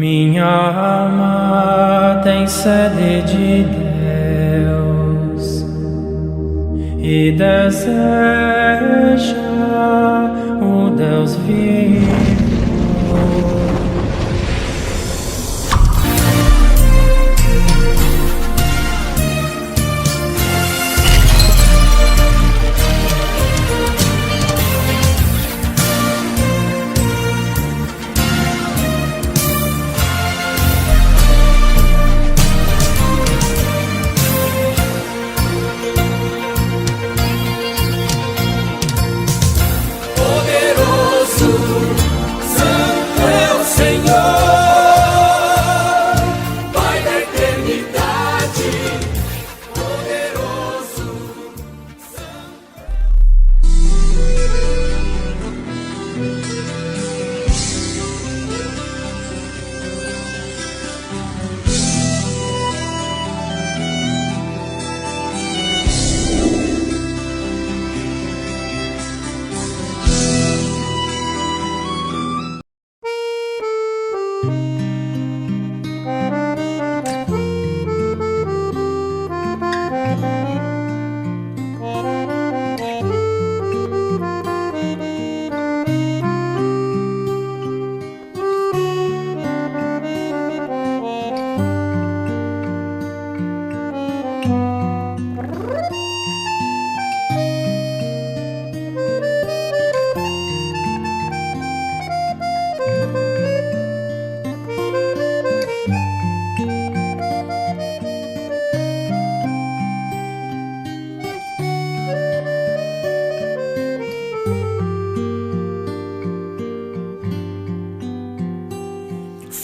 Minha alma tem sede de Deus e deseja o Deus vivo.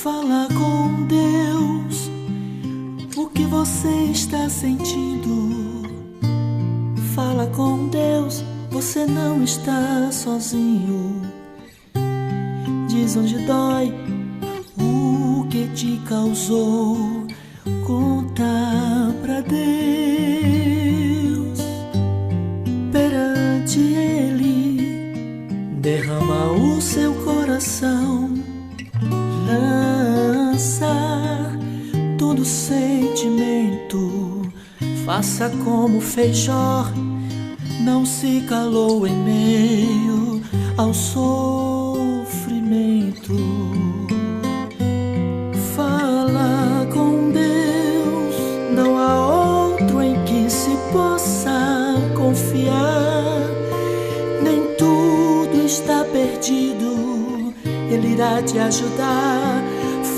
Fala com Deus o que você está sentindo. Fala com Deus, você não está sozinho. Diz onde dói, o que te causou. Conta pra Deus. Perante Ele, derrama o seu coração. Lança todo sentimento, faça como fez Jó, não se calou em meio ao sofrimento. Fala com Deus, não há outro em que se possa confiar. Nem tudo está perdido, Ele irá te ajudar.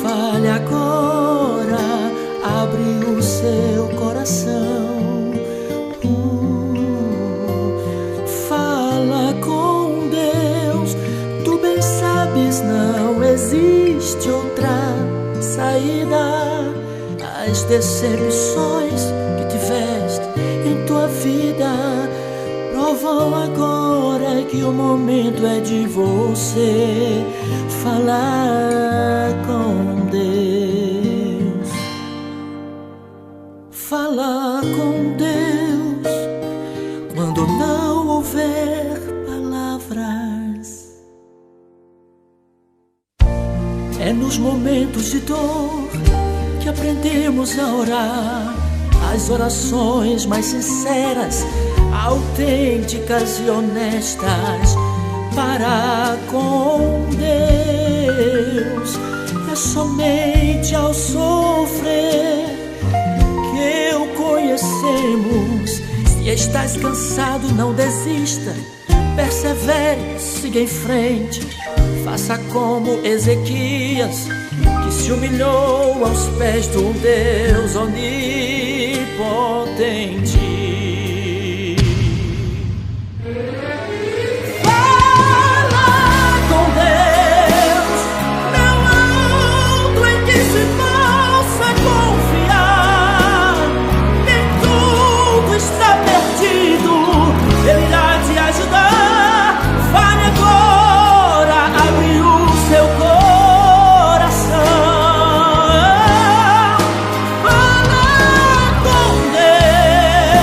Fale agora, abre o seu coração. Fala com Deus, tu bem sabes, não existe outra saída. As decepções que tiveste em tua vida provam agora que o momento é de você falar com Deus. Falar com Deus quando não houver palavras. É nos momentos de dor que aprendemos a orar. As orações mais sinceras, autênticas e honestas para com Deus. É somente ao sofrer que o conhecemos. Se estás cansado, não desista, persevere, siga em frente. Faça como Ezequias, que se humilhou aos pés de um Deus onipotente. Ele irá te ajudar. Fale agora, abre o seu coração. Fala com Deus.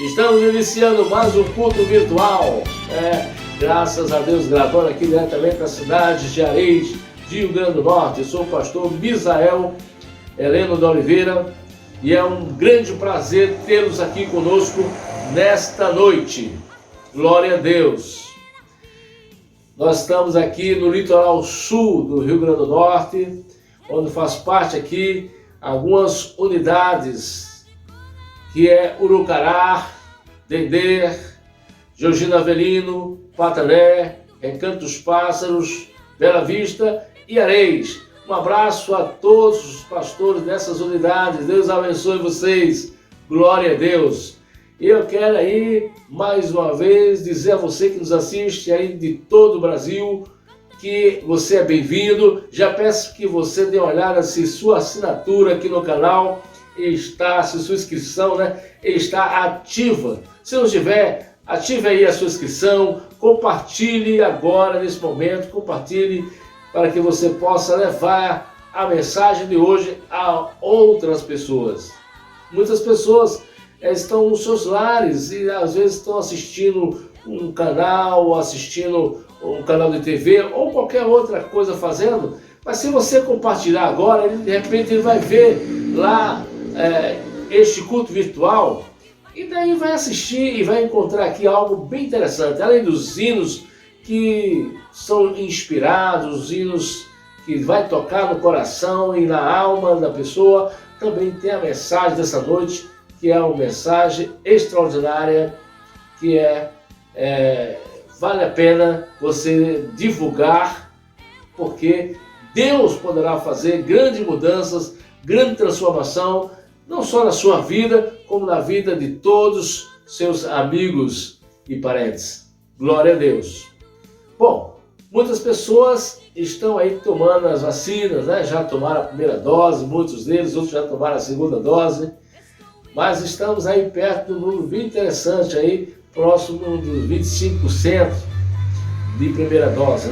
Estamos iniciando mais um culto virtual. Graças a Deus, gravando aqui diretamente da cidade de Areis, de Rio Grande do Norte. Eu sou o pastor Misael Heleno de Oliveira e é um grande prazer tê-los aqui conosco nesta noite. Glória a Deus. Nós estamos aqui no litoral sul do Rio Grande do Norte, onde faz parte aqui algumas unidades, que é Urucará, Dendê, Georgina Avelino, Patané, Recanto dos Pássaros, Bela Vista e Areis. Um abraço a todos os pastores dessas unidades. Deus abençoe vocês. Glória a Deus. E eu quero aí, mais uma vez, dizer a você que nos assiste aí de todo o Brasil, que você é bem-vindo. Já peço que você dê uma olhada se sua assinatura aqui no canal está, se sua inscrição, está ativa. Se não estiver, ative aí a sua inscrição, compartilhe agora, nesse momento, compartilhe para que você possa levar a mensagem de hoje a outras pessoas. Muitas pessoas estão nos seus lares e às vezes estão assistindo um canal, assistindo um canal de TV ou qualquer outra coisa fazendo, mas se você compartilhar agora, de repente ele vai ver lá este culto virtual e daí vai assistir e vai encontrar aqui algo bem interessante. Além dos hinos que são inspirados, hinos que vai tocar no coração e na alma da pessoa, também tem a mensagem dessa noite, que é uma mensagem extraordinária, que vale a pena você divulgar, porque Deus poderá fazer grandes mudanças, grande transformação, não só na sua vida, como na vida de todos seus amigos e parentes. Glória a Deus. Bom, muitas pessoas estão aí tomando as vacinas, já tomaram a primeira dose, muitos deles, outros já tomaram a segunda dose, mas estamos aí perto de um número bem interessante aí, próximo dos 25% de primeira dose,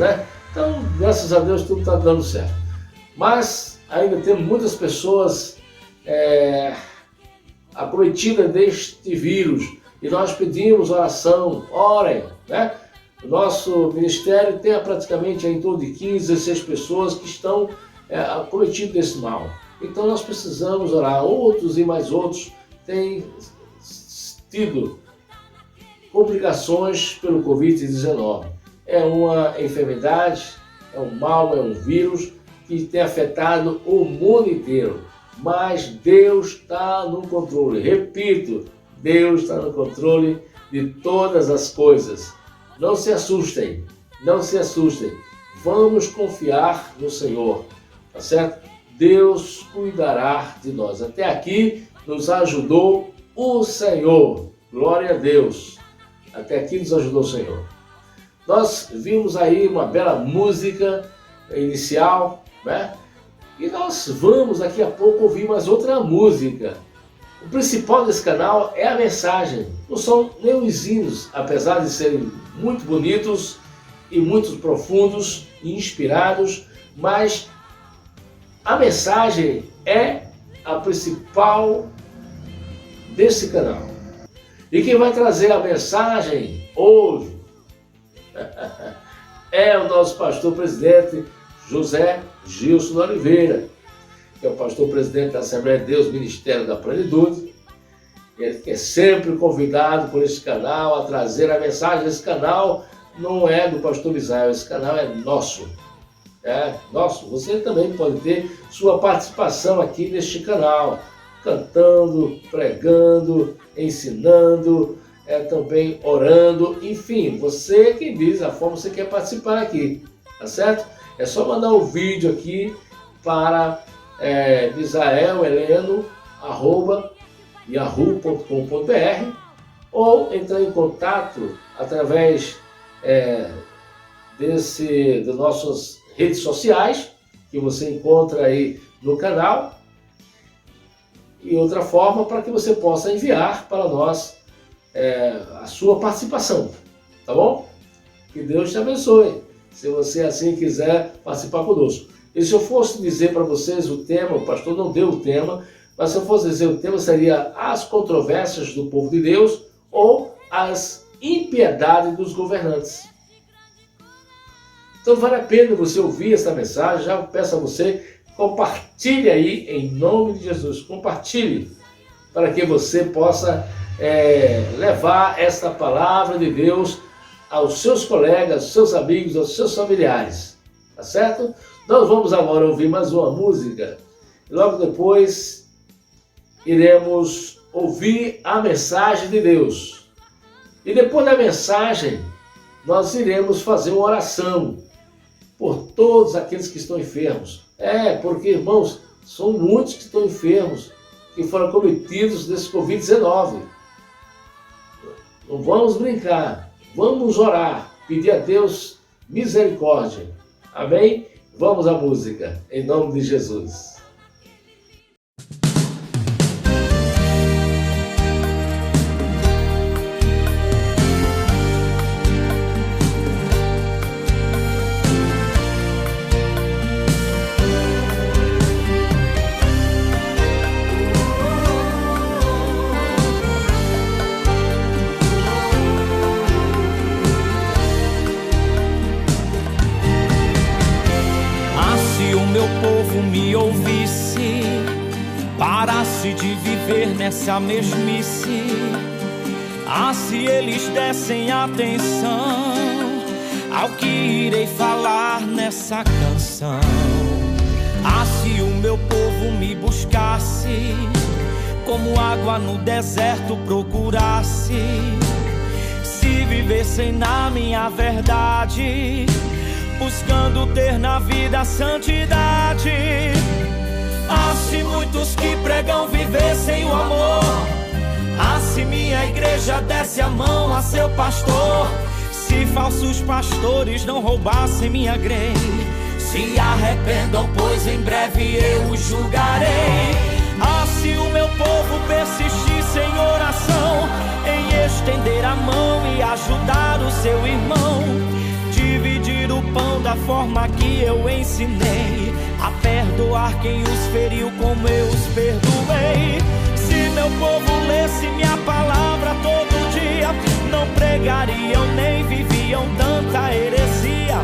Então, graças a Deus, tudo está dando certo. Mas ainda temos muitas pessoas acometidas deste vírus e nós pedimos oração, orem, O nosso ministério tem praticamente em torno de 15, 16 pessoas que estão acometidas desse mal. Então nós precisamos orar. Outros e mais outros têm tido complicações pelo Covid-19. É uma enfermidade, é um mal, é um vírus que tem afetado o mundo inteiro. Mas Deus está no controle. Repito, Deus está no controle de todas as coisas. Não se assustem, não se assustem. Vamos confiar no Senhor, tá certo? Deus cuidará de nós. Até aqui nos ajudou o Senhor. Glória a Deus. Até aqui nos ajudou o Senhor. Nós vimos aí uma bela música inicial, E nós vamos daqui a pouco ouvir mais outra música. O principal desse canal é a mensagem. Não são nem os hinos, apesar de serem muito bonitos e muito profundos e inspirados, mas a mensagem é a principal desse canal. E quem vai trazer a mensagem hoje é o nosso pastor presidente José Gilson de Oliveira, que é o pastor presidente da Assembleia de Deus, Ministério da Plenitude. Ele que é sempre convidado por este canal a trazer a mensagem. Esse canal não é do pastor Misael, esse canal é nosso. É nosso. Você também pode ter sua participação aqui neste canal, cantando, pregando, ensinando, também orando, enfim, você que diz a forma que você quer participar aqui, tá certo? É só mandar um vídeo aqui para misaelheleno@yahoo.com.br ou entrar em contato através das nossas redes sociais, que você encontra aí no canal, e outra forma para que você possa enviar para nós a sua participação, tá bom? Que Deus te abençoe, se você assim quiser participar conosco. E se eu fosse dizer para vocês o tema, o pastor não deu o tema, mas se eu fosse dizer o tema seria as controvérsias do povo de Deus, ou as impiedades dos governantes. Então vale a pena você ouvir essa mensagem. Já peço a você, compartilhe aí em nome de Jesus. Compartilhe para que você possa levar esta palavra de Deus aos seus colegas, aos seus amigos, aos seus familiares. Tá certo? Nós vamos agora ouvir mais uma música. Logo depois iremos ouvir a mensagem de Deus. E depois da mensagem, nós iremos fazer uma oração por todos aqueles que estão enfermos. Porque, irmãos, são muitos que estão enfermos, que foram cometidos desse Covid-19. Não vamos brincar, vamos orar, pedir a Deus misericórdia. Amém? Vamos à música, em nome de Jesus. Me ouvisse, parasse de viver nessa mesmice. Se eles dessem atenção ao que irei falar nessa canção. Se o meu povo me buscasse, como água no deserto procurasse, se vivessem na minha verdade, buscando ter na vida a santidade. Se muitos que pregam vivessem o amor, se minha igreja desse a mão a seu pastor, se falsos pastores não roubassem minha grei, se arrependam, pois em breve eu os julgarei. Se o meu povo persistisse em oração, em estender a mão e ajudar o seu irmão, dividir o pão da forma que eu ensinei, a perdoar quem os feriu como eu os perdoei. Se meu povo lesse minha palavra todo dia, não pregariam nem viviam tanta heresia.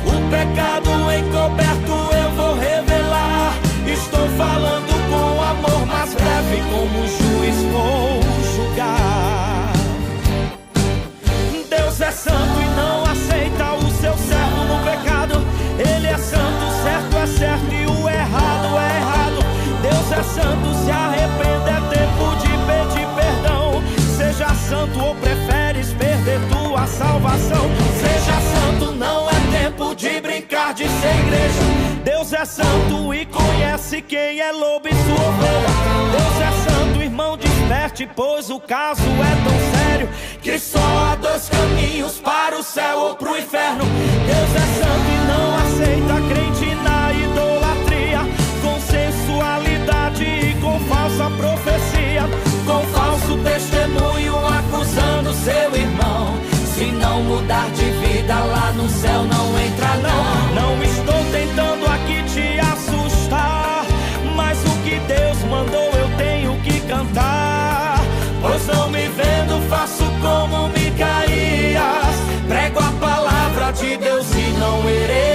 O pecado encoberto eu vou revelar. Estou falando com amor, mas breve como juiz vou julgar. Deus é santo e não aceita o seu servo no pecado. Ele é santo, certo é certo e o errado é errado. Deus é santo, se arrepende, é tempo de pedir perdão. Seja santo ou preferes perder tua salvação? Seja santo, não é tempo de brincar de ser igreja. Deus é santo e conhece quem é lobo e sua ovelha. Deus é santo, irmão, desperte, pois o caso é tão sério que só há dois caminhos, para o céu ou pro inferno. Deus é santo e não aceita crente na idolatria, com sensualidade e com falsa profecia, com falso testemunho acusando seu irmão. Se não mudar de vida, lá no céu não entra não. Não estou tentando aqui te assustar, mas o que Deus mandou eu tenho que cantar. Pois não me vendo, faço como Micaías, prego a palavra de Deus e não heresia.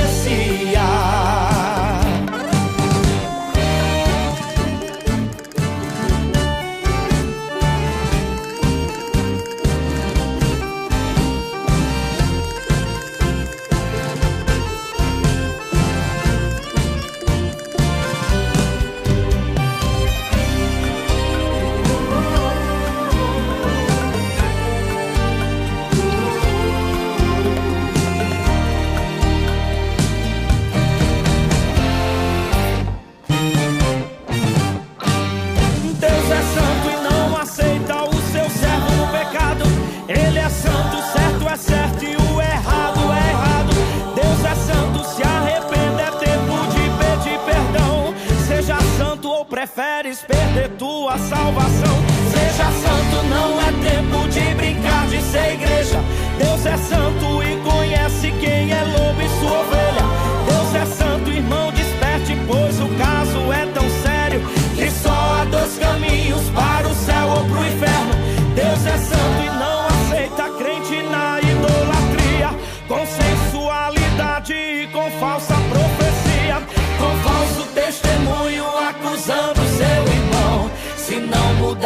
Preferes perder tua salvação? Seja santo, não é tempo de brincar de ser igreja. Deus é santo e conhece quem é lobo e sua ovelha. Deus é santo, irmão, desperte, pois o caso é tão sério que só há dois caminhos, para o céu ou pro inferno. Deus é santo e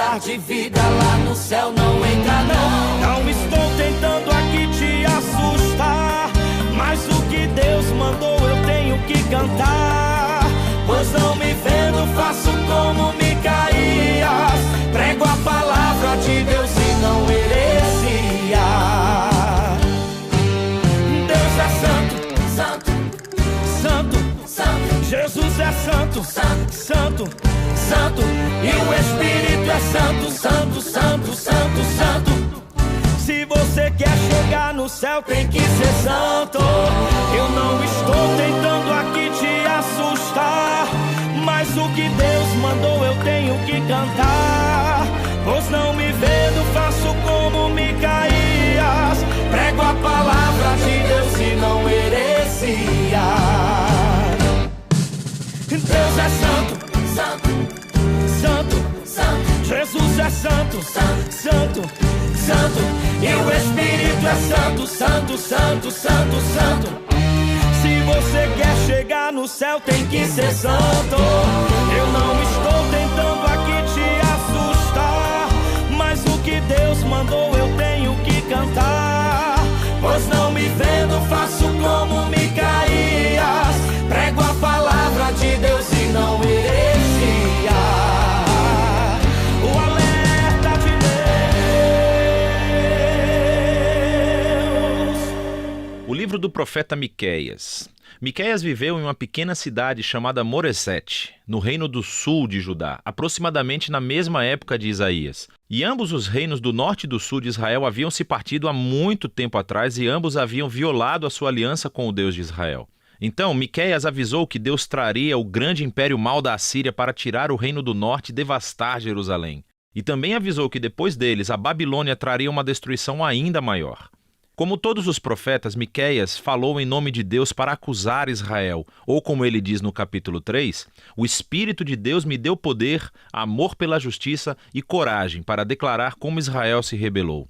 mudar de vida lá no céu não entra não. Não estou tentando aqui te assustar, mas o que Deus mandou eu tenho que cantar. Pois não me vendo faço como Micaías, prego a palavra de Deus e não heresia. Deus é santo, santo, santo, santo. Jesus é santo, santo, santo, santo. E o Espírito é santo, santo, santo, santo, santo. Se você quer chegar no céu tem que ser santo. Eu não estou tentando aqui te assustar, mas o que Deus mandou eu tenho que cantar. Pois não me vendo faço como Micaías, prego a palavra de Deus e não heresia. Deus é santo, santo, santo, santo. Jesus é santo, santo, santo, santo. E o Espírito é santo, santo, santo, santo, santo. Se você quer chegar no céu tem que ser santo. Eu não estou tentando aqui te assustar, mas o que Deus mandou eu tenho que cantar. Pois não me vendo faço como Micaías, prego a palavra de Deus e não heresia. O alerta de Deus. O livro do profeta Miqueias. Miqueias viveu em uma pequena cidade chamada Moresete, no reino do sul de Judá, aproximadamente na mesma época de Isaías. E ambos os reinos do norte e do sul de Israel haviam se partido há muito tempo atrás e ambos haviam violado a sua aliança com o Deus de Israel. Então, Miqueias avisou que Deus traria o grande império mau da Assíria para tirar o reino do norte e devastar Jerusalém. E também avisou que depois deles a Babilônia traria uma destruição ainda maior. Como todos os profetas, Miqueias falou em nome de Deus para acusar Israel, ou como ele diz no capítulo 3, o Espírito de Deus me deu poder, amor pela justiça e coragem para declarar como Israel se rebelou.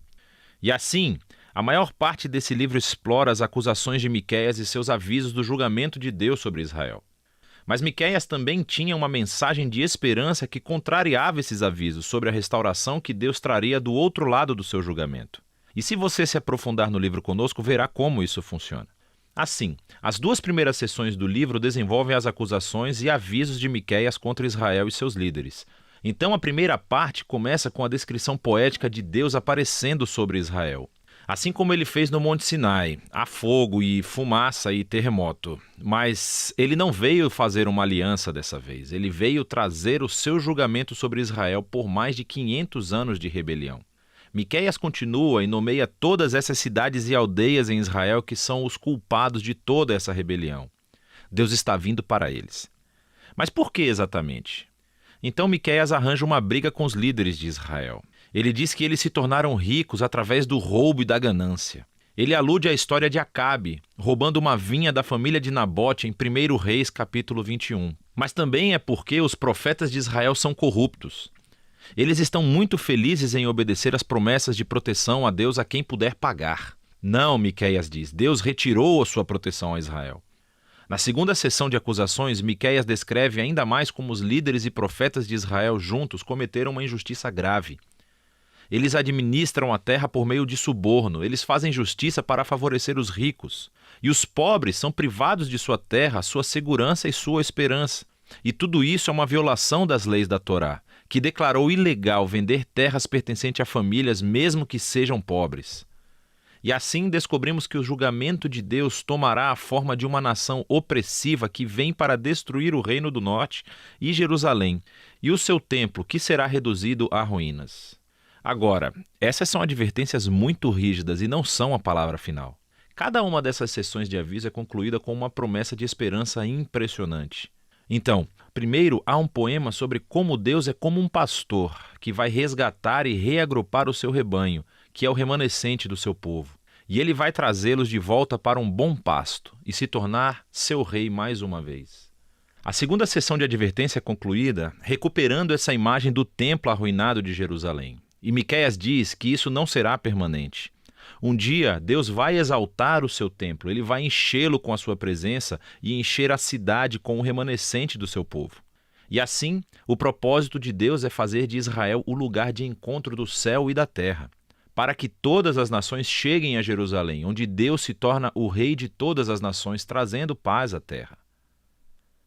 E assim, a maior parte desse livro explora as acusações de Miqueias e seus avisos do julgamento de Deus sobre Israel. Mas Miqueias também tinha uma mensagem de esperança que contrariava esses avisos sobre a restauração que Deus traria do outro lado do seu julgamento. E se você se aprofundar no livro conosco, verá como isso funciona. Assim, as duas primeiras sessões do livro desenvolvem as acusações e avisos de Miqueias contra Israel e seus líderes. Então a primeira parte começa com a descrição poética de Deus aparecendo sobre Israel. Assim como ele fez no Monte Sinai, há fogo e fumaça e terremoto. Mas ele não veio fazer uma aliança dessa vez, ele veio trazer o seu julgamento sobre Israel por mais de 500 anos de rebelião. Miqueias continua e nomeia todas essas cidades e aldeias em Israel que são os culpados de toda essa rebelião. Deus está vindo para eles. Mas por que exatamente? Então Miqueias arranja uma briga com os líderes de Israel. Ele diz que eles se tornaram ricos através do roubo e da ganância. Ele alude à história de Acabe, roubando uma vinha da família de Nabote em 1 Reis, capítulo 21. Mas também é porque os profetas de Israel são corruptos. Eles estão muito felizes em obedecer às promessas de proteção a Deus a quem puder pagar. Não, Miqueias diz, Deus retirou a sua proteção a Israel. Na segunda sessão de acusações, Miqueias descreve ainda mais como os líderes e profetas de Israel juntos cometeram uma injustiça grave. Eles administram a terra por meio de suborno, eles fazem justiça para favorecer os ricos. E os pobres são privados de sua terra, sua segurança e sua esperança. E tudo isso é uma violação das leis da Torá, que declarou ilegal vender terras pertencentes a famílias mesmo que sejam pobres. E assim descobrimos que o julgamento de Deus tomará a forma de uma nação opressiva que vem para destruir o reino do norte e Jerusalém, e o seu templo, que será reduzido a ruínas. Agora, essas são advertências muito rígidas e não são a palavra final. Cada uma dessas sessões de aviso é concluída com uma promessa de esperança impressionante. Então, primeiro há um poema sobre como Deus é como um pastor que vai resgatar e reagrupar o seu rebanho, que é o remanescente do seu povo. E ele vai trazê-los de volta para um bom pasto e se tornar seu rei mais uma vez. A segunda sessão de advertência é concluída recuperando essa imagem do templo arruinado de Jerusalém. E Miqueias diz que isso não será permanente. Um dia, Deus vai exaltar o seu templo, ele vai enchê-lo com a sua presença e encher a cidade com o remanescente do seu povo. E assim, o propósito de Deus é fazer de Israel o lugar de encontro do céu e da terra, para que todas as nações cheguem a Jerusalém, onde Deus se torna o rei de todas as nações, trazendo paz à terra.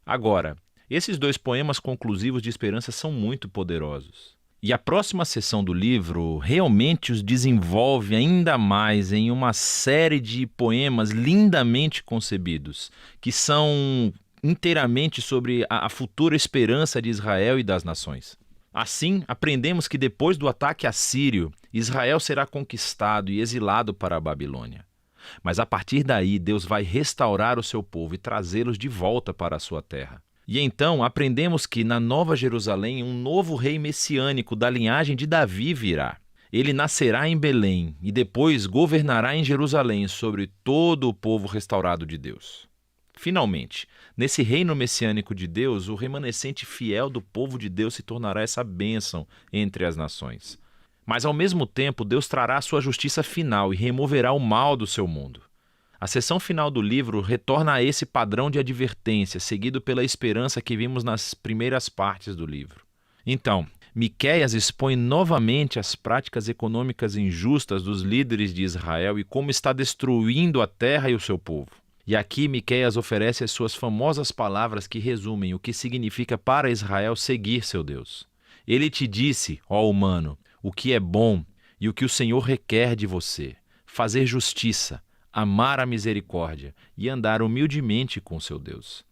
Agora, esses 2 poemas conclusivos de esperança são muito poderosos. E a próxima sessão do livro realmente os desenvolve ainda mais em uma série de poemas lindamente concebidos, que são inteiramente sobre a futura esperança de Israel e das nações. Assim, aprendemos que depois do ataque assírio, Israel será conquistado e exilado para a Babilônia. Mas a partir daí, Deus vai restaurar o seu povo e trazê-los de volta para a sua terra. E então aprendemos que na Nova Jerusalém um novo rei messiânico da linhagem de Davi virá. Ele nascerá em Belém e depois governará em Jerusalém sobre todo o povo restaurado de Deus. Finalmente, nesse reino messiânico de Deus, o remanescente fiel do povo de Deus se tornará essa bênção entre as nações. Mas ao mesmo tempo, Deus trará a sua justiça final e removerá o mal do seu mundo. A seção final do livro retorna a esse padrão de advertência, seguido pela esperança que vimos nas primeiras partes do livro. Então, Miqueias expõe novamente as práticas econômicas injustas dos líderes de Israel e como está destruindo a terra e o seu povo. E aqui Miqueias oferece as suas famosas palavras que resumem o que significa para Israel seguir seu Deus. Ele te disse, ó humano, o que é bom e o que o Senhor requer de você: fazer justiça, amar a misericórdia e andar humildemente com seu Deus.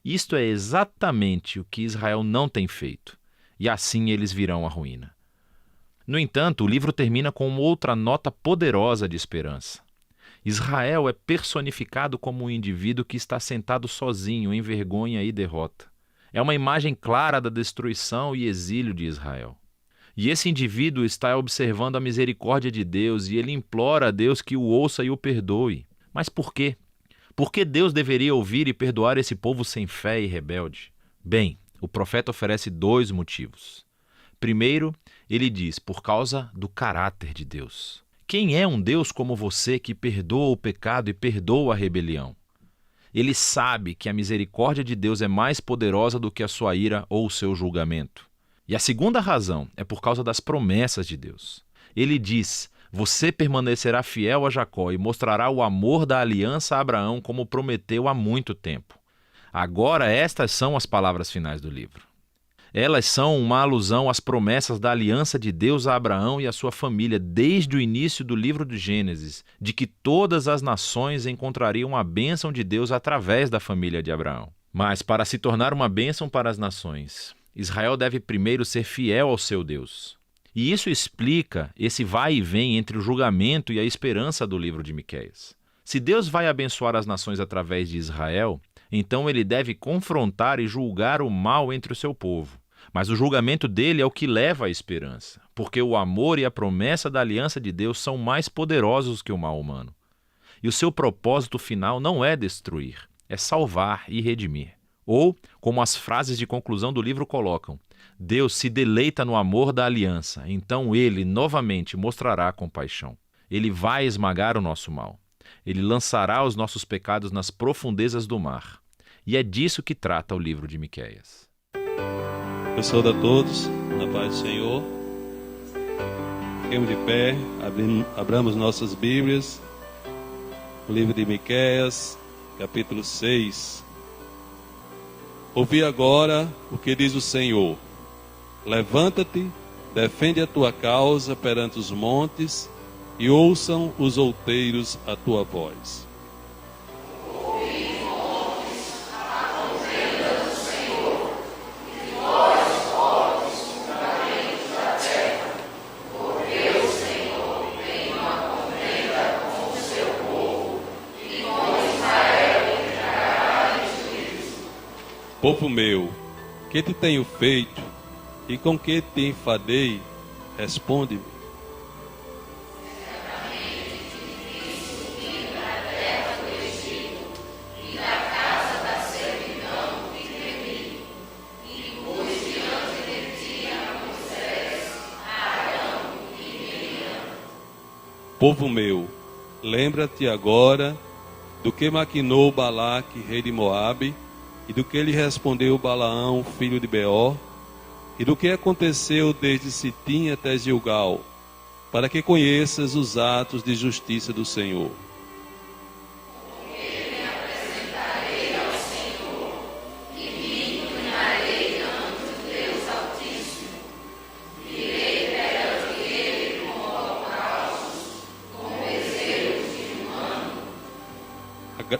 Isto é exatamente o que Israel não tem feito, e assim eles virão à ruína. No entanto, o livro termina com outra nota poderosa de esperança. Israel é personificado como um indivíduo que está sentado sozinho em vergonha e derrota. É uma imagem clara da destruição e exílio de Israel. E esse indivíduo está observando a misericórdia de Deus e ele implora a Deus que o ouça e o perdoe. Mas por quê? Por que Deus deveria ouvir e perdoar esse povo sem fé e rebelde? Bem, o profeta oferece 2 motivos. Primeiro, ele diz, por causa do caráter de Deus. Quem é um Deus como você que perdoa o pecado e perdoa a rebelião? Ele sabe que a misericórdia de Deus é mais poderosa do que a sua ira ou o seu julgamento. E a segunda razão é por causa das promessas de Deus. Ele diz, você permanecerá fiel a Jacó e mostrará o amor da aliança a Abraão como prometeu há muito tempo. Agora estas são as palavras finais do livro. Elas são uma alusão às promessas da aliança de Deus a Abraão e a sua família desde o início do livro de Gênesis, de que todas as nações encontrariam a bênção de Deus através da família de Abraão. Mas para se tornar uma bênção para as nações, Israel deve primeiro ser fiel ao seu Deus. E isso explica esse vai e vem entre o julgamento e a esperança do livro de Miqueias. Se Deus vai abençoar as nações através de Israel, então ele deve confrontar e julgar o mal entre o seu povo. Mas o julgamento dele é o que leva à esperança, porque o amor e a promessa da aliança de Deus são mais poderosos que o mal humano. E o seu propósito final não é destruir, é salvar e redimir. Ou, como as frases de conclusão do livro colocam, Deus se deleita no amor da aliança, então ele novamente mostrará compaixão. Ele vai esmagar o nosso mal. Ele lançará os nossos pecados nas profundezas do mar. E é disso que trata o livro de Miqueias. Eu saúdo a todos, na paz do Senhor. Fiquemos de pé, abramos nossas Bíblias. O livro de Miqueias, capítulo 6. Ouvi agora o que diz o Senhor. Levanta-te, defende a tua causa perante os montes, e ouçam os outeiros a tua voz. Povo meu, que te tenho feito e com que te enfadei? Responde-me. Povo meu, lembra-te agora do que maquinou Balaque, rei de Moabe, e do que lhe respondeu Balaão, filho de Beor, e do que aconteceu desde Sitim até Gilgal, para que conheças os atos de justiça do Senhor.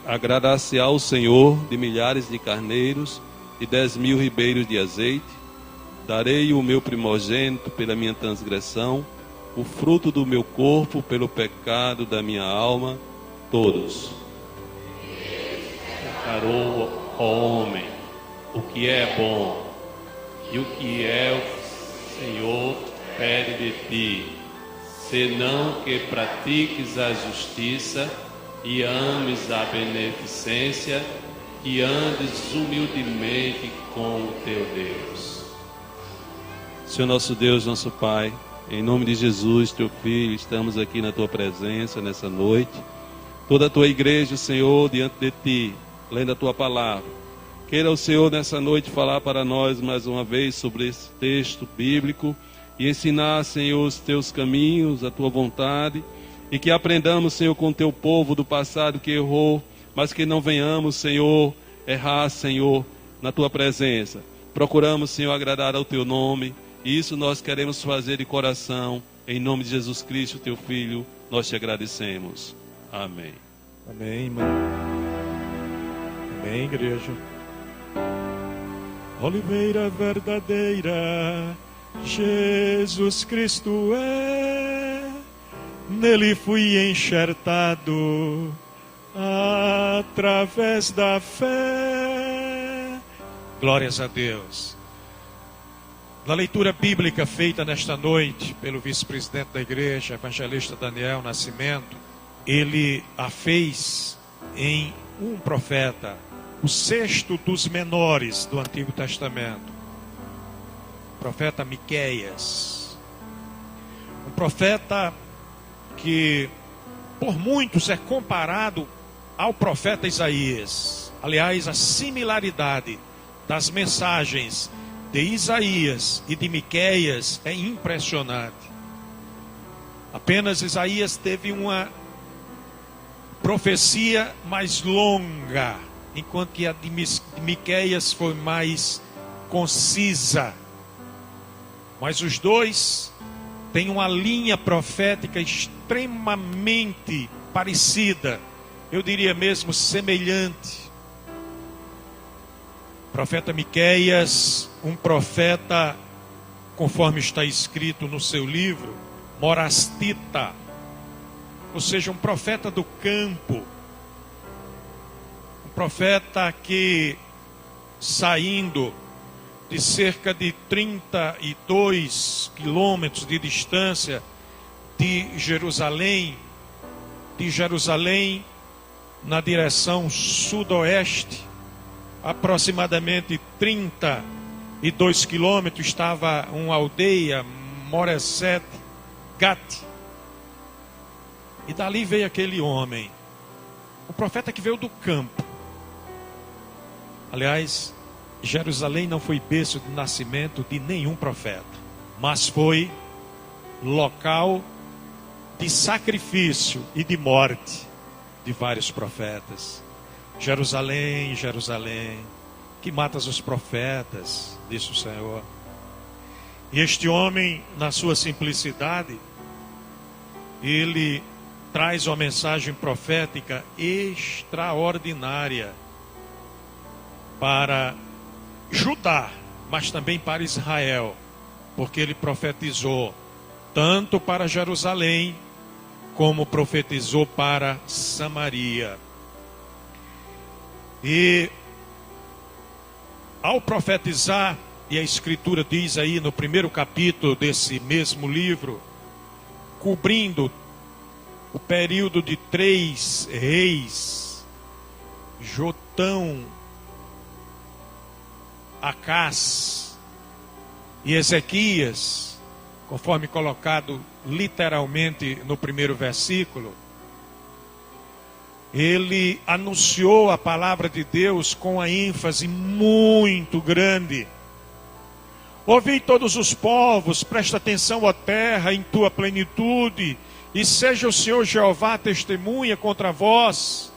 Agradar-se-á o Senhor de milhares de carneiros e 10.000 ribeiros de azeite. Darei o meu primogênito pela minha transgressão, o fruto do meu corpo pelo pecado da minha alma, todos. Declarou ao homem o que é bom e o que é o Senhor pede de ti, senão que pratiques a justiça e ames a beneficência e andes humildemente com o teu Deus. Senhor nosso Deus, nosso Pai, em nome de Jesus, teu Filho, estamos aqui na tua presença nessa noite. Toda a tua igreja, Senhor, diante de ti, lendo a tua palavra. Queira o Senhor nessa noite falar para nós mais uma vez sobre esse texto bíblico e ensinar, Senhor, os teus caminhos, a tua vontade. E que aprendamos, Senhor, com o teu povo do passado que errou, mas que não venhamos, Senhor, errar, Senhor, na tua presença. Procuramos, Senhor, agradar ao teu nome, e isso nós queremos fazer de coração. Em nome de Jesus Cristo, teu Filho, nós te agradecemos. Amém. Amém, irmão. Amém, igreja. Oliveira verdadeira, Jesus Cristo é. Nele fui enxertado através da fé. Glórias a Deus. Na leitura bíblica feita nesta noite pelo vice-presidente da igreja, evangelista Daniel Nascimento, ele a fez em um profeta, o sexto dos menores do Antigo Testamento, o profeta Miqueias. Um profeta que por muitos é comparado ao profeta Isaías. Aliás, a similaridade das mensagens de Isaías e de Miqueias é impressionante. Apenas Isaías teve uma profecia mais longa, enquanto que a de Miqueias foi mais concisa. Mas os dois têm uma linha profética extremamente parecida, eu diria mesmo semelhante. Profeta Miqueias, um profeta, conforme está escrito no seu livro, morastita, ou seja, um profeta do campo, um profeta que, saindo de cerca de 32 quilômetros de distância de Jerusalém na direção sudoeste, aproximadamente 32 quilômetros, estava uma aldeia, Moreset Gat. E dali veio aquele homem, o profeta que veio do campo. Aliás, Jerusalém não foi berço de nascimento de nenhum profeta, mas foi local de sacrifício e de morte de vários profetas. Jerusalém, Jerusalém, que matas os profetas, disse o Senhor. E este homem, na sua simplicidade, ele traz uma mensagem profética extraordinária para Judá, mas também para Israel, porque ele profetizou tanto para Jerusalém, como profetizou para Samaria. E ao profetizar, e a Escritura diz aí no primeiro capítulo desse mesmo livro, cobrindo o período de 3 reis, Jotão, Acás e Ezequias, conforme colocado literalmente no primeiro versículo, ele anunciou a palavra de Deus com a ênfase muito grande. Ouvi todos os povos, presta atenção à terra em tua plenitude, e seja o Senhor Jeová testemunha contra vós,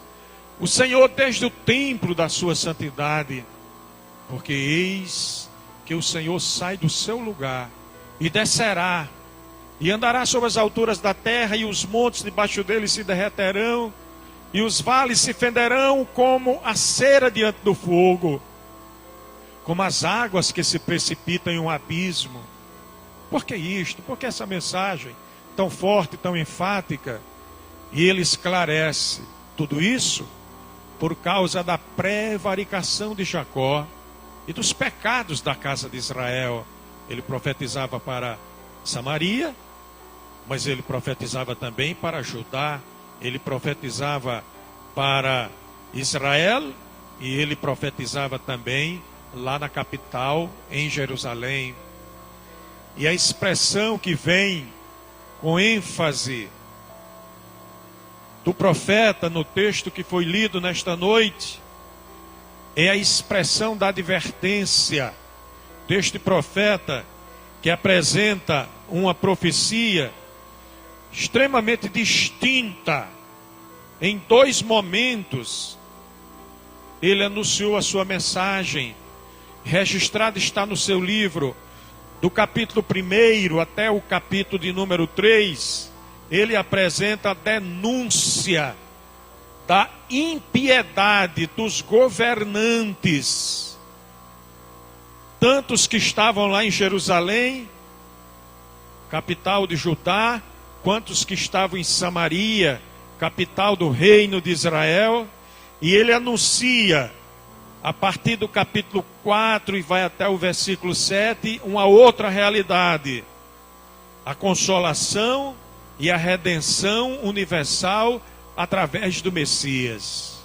o Senhor desde o templo da sua santidade, porque eis que o Senhor sai do seu lugar e descerá, e andará sobre as alturas da terra, e os montes debaixo dele se derreterão, e os vales se fenderão como a cera diante do fogo, como as águas que se precipitam em um abismo. Por que isto? Por que essa mensagem tão forte, tão enfática? E ele esclarece tudo isso por causa da prevaricação de Jacó e dos pecados da casa de Israel. Ele profetizava para Samaria, mas ele profetizava também para Judá, ele profetizava para Israel, e ele profetizava também lá na capital, em Jerusalém. E a expressão que vem com ênfase do profeta no texto que foi lido nesta noite é a expressão da advertência deste profeta, que apresenta uma profecia extremamente distinta. Em dois momentos ele anunciou a sua mensagem, registrada está no seu livro, do capítulo 1 até o capítulo de número 3, ele apresenta a denúncia da impiedade dos governantes, tantos que estavam lá em Jerusalém, capital de Judá, quantos que estavam em Samaria, capital do reino de Israel. E ele anuncia, a partir do capítulo 4 e vai até o versículo 7, uma outra realidade: a consolação e a redenção universal através do Messias.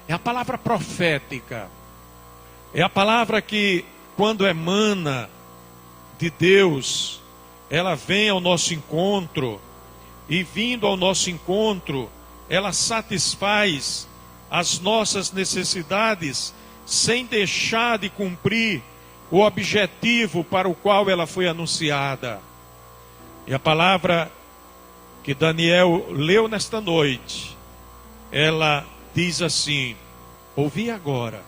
É a palavra profética, é a palavra que, quando emana de Deus, ela vem ao nosso encontro, e vindo ao nosso encontro, ela satisfaz as nossas necessidades, sem deixar de cumprir o objetivo para o qual ela foi anunciada. E a palavra que Daniel leu nesta noite, ela diz assim: ouvi agora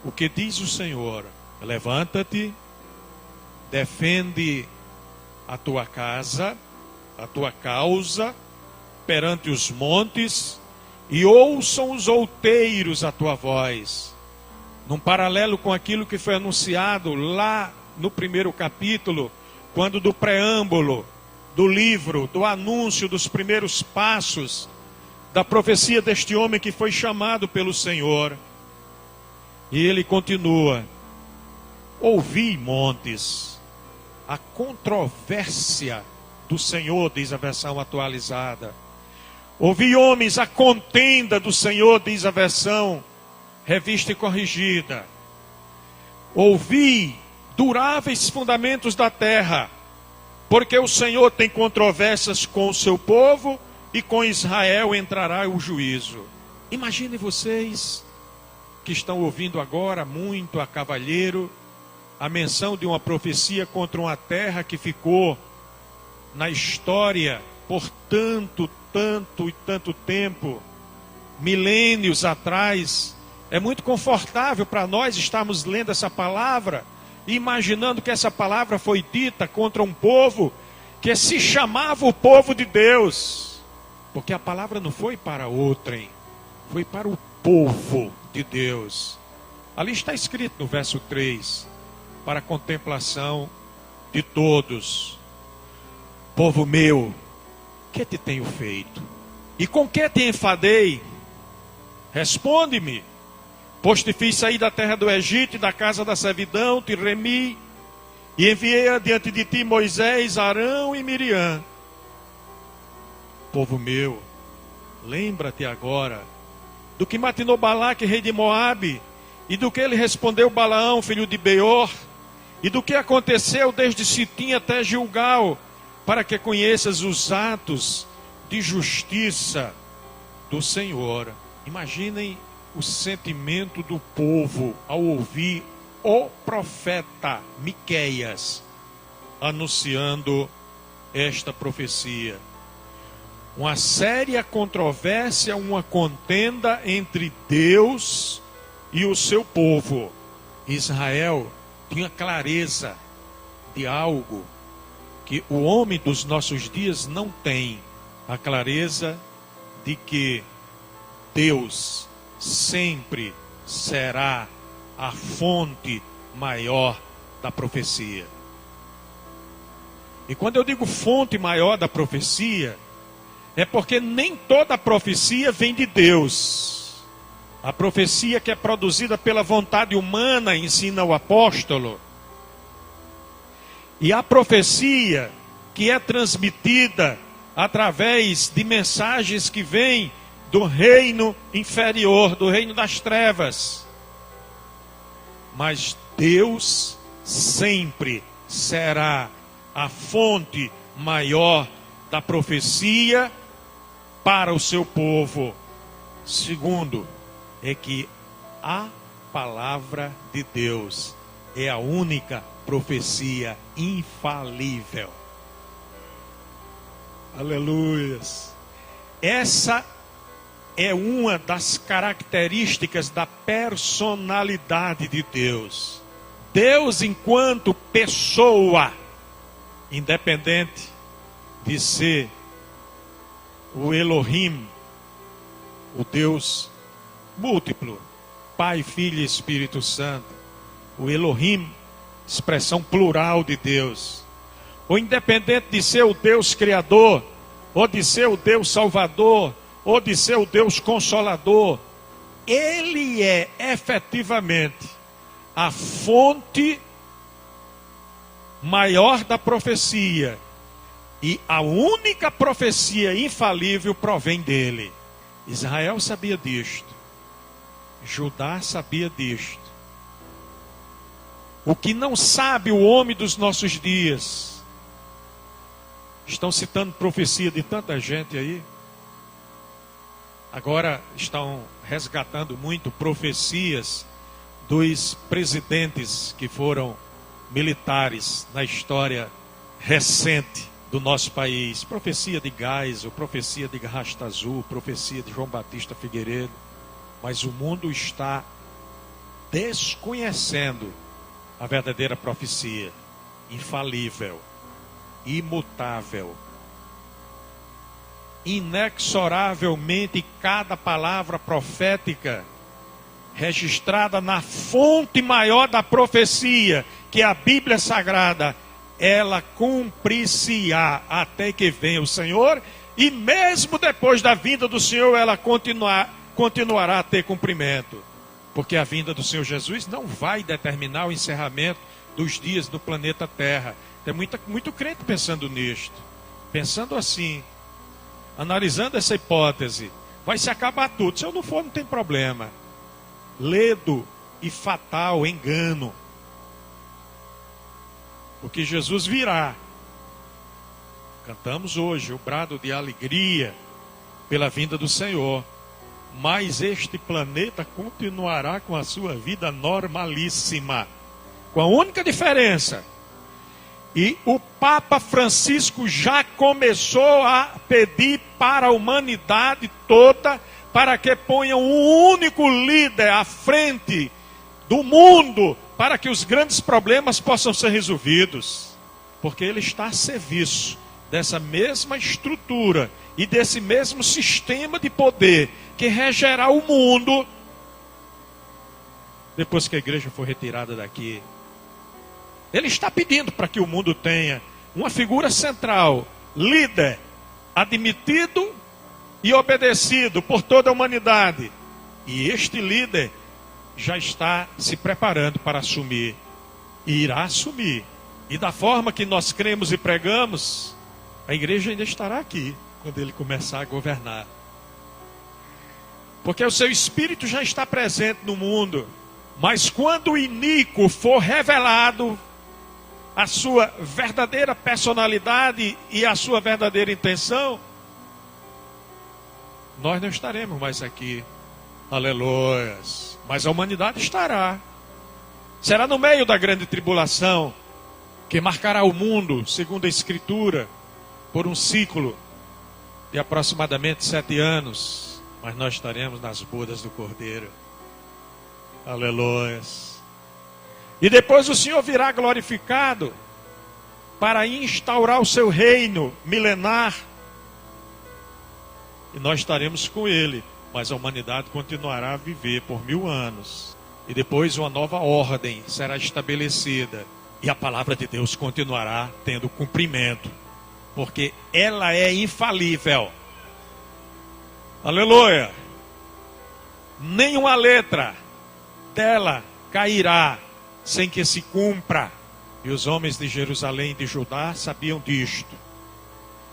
o que diz o Senhor, levanta-te, defende a tua casa, a tua causa, perante os montes, e ouçam os outeiros a tua voz. Num paralelo com aquilo que foi anunciado lá no primeiro capítulo, quando do preâmbulo do livro, do anúncio dos primeiros passos da profecia deste homem que foi chamado pelo Senhor. E ele continua: ouvi, montes, a controvérsia do Senhor, diz a versão atualizada. Ouvi, homens, a contenda do Senhor, diz a versão revista e corrigida. Ouvi, duráveis fundamentos da terra, porque o Senhor tem controvérsias com o seu povo, e com Israel entrará o juízo. Imagine vocês que estão ouvindo agora, muito a cavalheiro, a menção de uma profecia contra uma terra que ficou na história por tanto tempo, milênios atrás. É muito confortável para nós estarmos lendo essa palavra e imaginando que essa palavra foi dita contra um povo que se chamava o povo de Deus, porque a palavra não foi para outrem, foi para o povo de Deus. Ali está escrito no verso 3, para a contemplação de todos: povo meu, que te tenho feito? E com que te enfadei? Responde-me. Pois te fiz sair da terra do Egito e da casa da servidão, te remi, e enviei adiante de ti Moisés, Arão e Miriam. Povo meu, lembra-te agora do que matinou Balaque, rei de Moabe, e do que ele respondeu Balaão, filho de Beor, e do que aconteceu desde Sitim até Gilgal, para que conheças os atos de justiça do Senhor. Imaginem o sentimento do povo ao ouvir o profeta Miqueias anunciando esta profecia. Uma séria controvérsia, uma contenda entre Deus e o seu povo. Israel tinha clareza de algo que o homem dos nossos dias não tem. A clareza de que Deus sempre será a fonte maior da profecia. E quando eu digo fonte maior da profecia, é porque nem toda profecia vem de Deus. A profecia que é produzida pela vontade humana, ensina o apóstolo. E a profecia que é transmitida através de mensagens que vêm do reino inferior, do reino das trevas. Mas Deus sempre será a fonte maior da profecia para o seu povo. Segundo, é que a palavra de Deus é a única profecia infalível. Aleluias. Essa é uma das características da personalidade de Deus. Deus, enquanto pessoa, independente de ser o Elohim, o Deus múltiplo, Pai, Filho e Espírito Santo, o Elohim, expressão plural de Deus, ou independente de ser o Deus Criador, ou de ser o Deus Salvador, ou de ser o Deus Consolador, Ele é efetivamente a fonte maior da profecia, e a única profecia infalível provém dele. Israel sabia disto, Judá sabia disto. O que não sabe o homem dos nossos dias? Estão citando profecia de tanta gente aí. Agora estão resgatando muito profecias dos presidentes que foram militares na história recente do nosso país. Profecia de Geisel, profecia de Rasta Azul, profecia de João Batista Figueiredo. Mas o mundo está desconhecendo a verdadeira profecia, infalível, imutável. Inexoravelmente cada palavra profética registrada na fonte maior da profecia, que é a Bíblia Sagrada, ela cumprir-se-á até que venha o Senhor, e mesmo depois da vinda do Senhor ela continuará a ter cumprimento, porque a vinda do Senhor Jesus não vai determinar o encerramento dos dias do planeta Terra. Tem muito crente pensando nisto, pensando assim, analisando essa hipótese, vai se acabar tudo. Se eu não for, não tem problema. Ledo e fatal engano, porque Jesus virá. Cantamos hoje o brado de alegria pela vinda do Senhor, mas este planeta continuará com a sua vida normalíssima, com a única diferença, e o Papa Francisco já começou a pedir para a humanidade toda para que ponham um único líder à frente do mundo, para que os grandes problemas possam ser resolvidos, porque ele está a serviço dessa mesma estrutura e desse mesmo sistema de poder que regerá o mundo depois que a igreja for retirada daqui. Ele está pedindo para que o mundo tenha uma figura central, líder, admitido e obedecido por toda a humanidade. E este líder já está se preparando para assumir, e irá assumir. E da forma que nós cremos e pregamos, a igreja ainda estará aqui quando ele começar a governar. Porque o seu espírito já está presente no mundo. Mas quando o iníquo for revelado, a sua verdadeira personalidade e a sua verdadeira intenção, nós não estaremos mais aqui. Aleluias. Mas a humanidade estará. Será no meio da grande tribulação, que marcará o mundo, segundo a Escritura, por um ciclo de aproximadamente 7 anos. Mas nós estaremos nas bodas do Cordeiro. Aleluias. E depois o Senhor virá glorificado para instaurar o seu reino milenar. E nós estaremos com Ele. Mas a humanidade continuará a viver por 1000 anos. E depois uma nova ordem será estabelecida. E a palavra de Deus continuará tendo cumprimento. Porque ela é infalível. Aleluia. Nenhuma letra dela cairá sem que se cumpra. E os homens de Jerusalém e de Judá sabiam disto.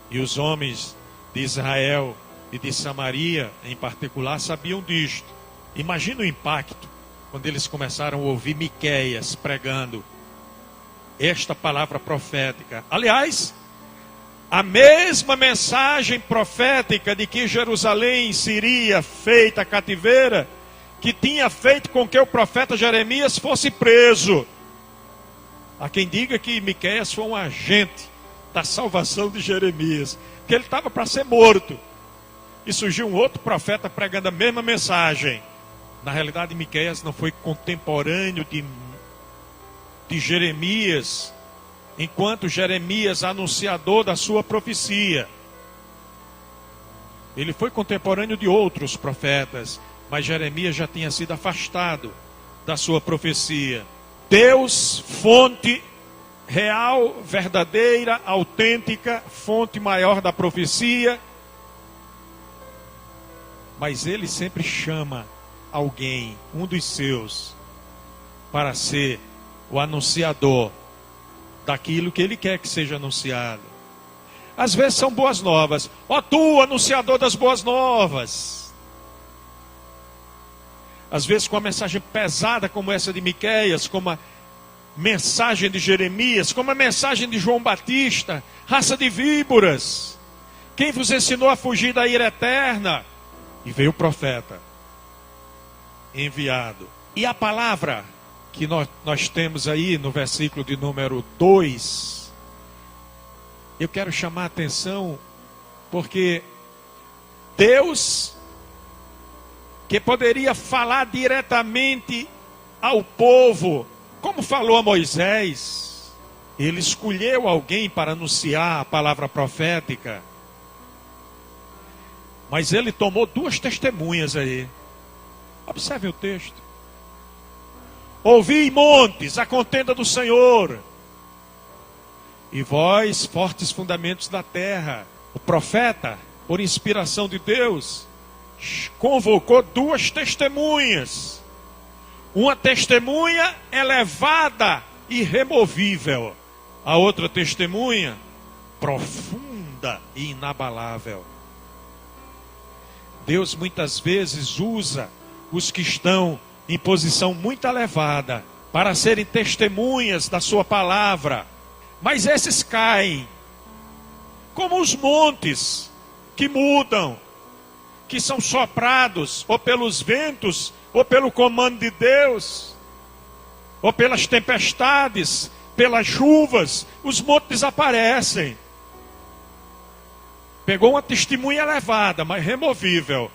E os homens de Israel e de Samaria, em particular, sabiam disto. Imagina o impacto quando eles começaram a ouvir Miqueias pregando esta palavra profética. Aliás, a mesma mensagem profética de que Jerusalém seria feita cativeira, que tinha feito com que o profeta Jeremias fosse preso. Há quem diga que Miqueias foi um agente da salvação de Jeremias, que ele estava para ser morto. E surgiu um outro profeta pregando a mesma mensagem. Na realidade, Miqueias não foi contemporâneo de Jeremias, enquanto Jeremias, anunciador da sua profecia. Ele foi contemporâneo de outros profetas, mas Jeremias já tinha sido afastado da sua profecia. Deus, fonte real, verdadeira, autêntica, fonte maior da profecia. Mas ele sempre chama alguém, um dos seus, para ser o anunciador daquilo que ele quer que seja anunciado. Às vezes são boas novas. Ó tu, anunciador das boas novas. Às vezes com uma mensagem pesada como essa de Miqueias, como a mensagem de Jeremias, como a mensagem de João Batista, raça de víboras. Quem vos ensinou a fugir da ira eterna? E veio o profeta enviado. E a palavra que nós temos aí no versículo de número 2, eu quero chamar a atenção, porque Deus, que poderia falar diretamente ao povo, como falou a Moisés, ele escolheu alguém para anunciar a palavra profética. Mas ele tomou 2 testemunhas aí. Observe o texto. Ouvi, montes, a contenda do Senhor, e vós, fortes fundamentos da terra. O profeta, por inspiração de Deus, convocou 2 testemunhas. Uma testemunha elevada e irremovível. A outra testemunha profunda e inabalável. Deus muitas vezes usa os que estão em posição muito elevada para serem testemunhas da sua palavra. Mas esses caem como os montes que mudam, que são soprados ou pelos ventos, ou pelo comando de Deus, ou pelas tempestades, pelas chuvas. Os montes desaparecem. Pegou uma testemunha elevada, mas removível.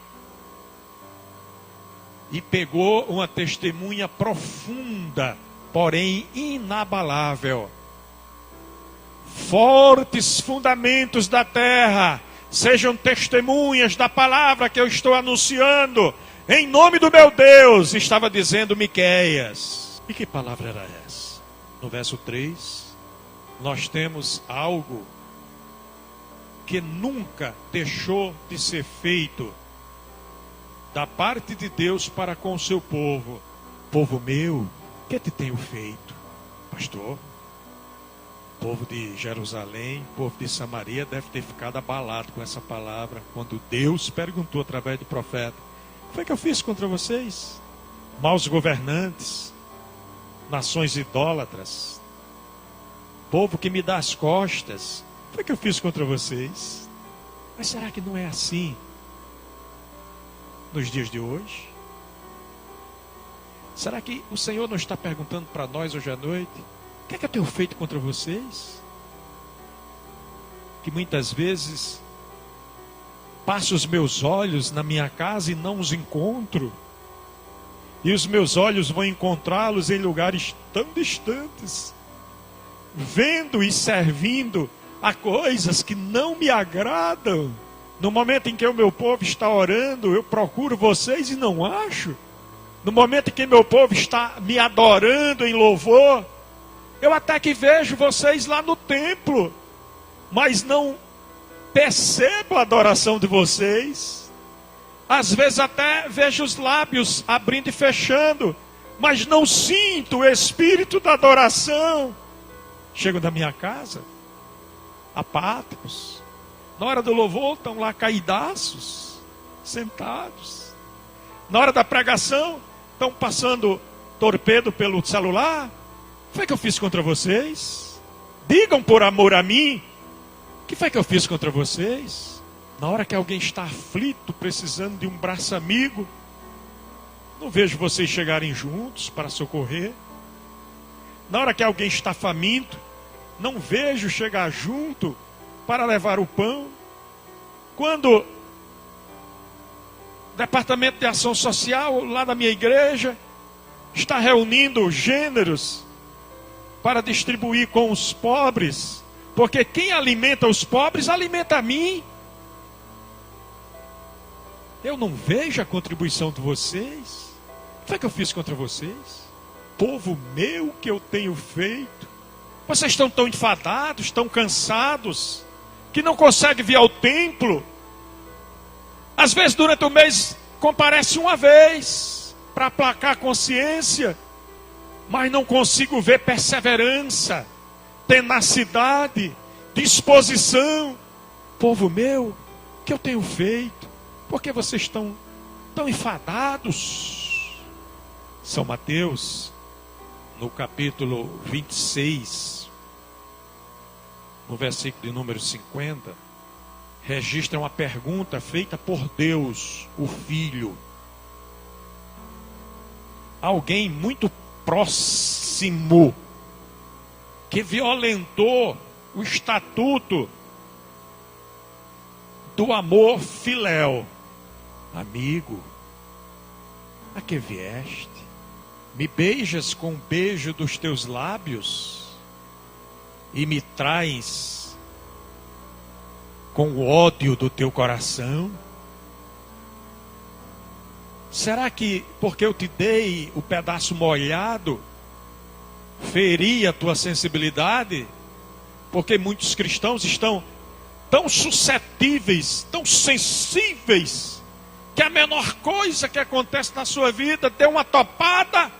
E pegou uma testemunha profunda, porém inabalável. Fortes fundamentos da terra, sejam testemunhas da palavra que eu estou anunciando. Em nome do meu Deus, estava dizendo Miqueias. E que palavra era essa? No verso 3, nós temos algo que nunca deixou de ser feito da parte de Deus para com o seu povo. Povo meu, o que te tenho feito? Pastor, o povo de Jerusalém, o povo de Samaria deve ter ficado abalado com essa palavra, quando Deus perguntou através do profeta: o que foi que eu fiz contra vocês? Maus governantes, nações idólatras, povo que me dá as costas. O que foi que eu fiz contra vocês? Mas será que não é assim nos dias de hoje? Será que o Senhor não está perguntando para nós hoje à noite: o que é que eu tenho feito contra vocês? Que muitas vezes passo os meus olhos na minha casa e não os encontro, e os meus olhos vão encontrá-los em lugares tão distantes, vendo e servindo a coisas que não me agradam. No momento em que o meu povo está orando, eu procuro vocês e não acho. No momento em que meu povo está me adorando em louvor, eu até que vejo vocês lá no templo, mas não percebo a adoração de vocês. Às vezes até vejo os lábios abrindo e fechando, mas não sinto o espírito da adoração. Chego na minha casa, apáticos. Na hora do louvor estão lá caidaços, sentados. Na hora da pregação estão passando torpedo pelo celular. O que foi que eu fiz contra vocês? Digam por amor a mim. O que foi que eu fiz contra vocês? Na hora que alguém está aflito, precisando de um braço amigo, não vejo vocês chegarem juntos para socorrer. Na hora que alguém está faminto, não vejo chegar junto para levar o pão. Quando o Departamento de Ação Social, lá da minha igreja, está reunindo gêneros para distribuir com os pobres, porque quem alimenta os pobres, alimenta a mim. Eu não vejo a contribuição de vocês. O que é que eu fiz contra vocês? Povo meu, que eu tenho feito. Vocês estão tão enfadados, tão cansados, que não conseguem vir ao templo. Às vezes durante o mês comparece uma vez para aplacar a consciência, mas não consigo ver perseverança, tenacidade, disposição. Povo meu, o que eu tenho feito? Por que vocês estão tão enfadados? São Mateus, no capítulo 26, no versículo de número 50, registra uma pergunta feita por Deus, o Filho. Alguém muito próximo, que violentou o estatuto do amor filéu. Amigo, a que vieste? Me beijas com o beijo dos teus lábios e me traz com o ódio do teu coração? Será que porque eu te dei o pedaço molhado, feri a tua sensibilidade? Porque muitos cristãos estão tão suscetíveis, tão sensíveis, que a menor coisa que acontece na sua vida deu uma topada.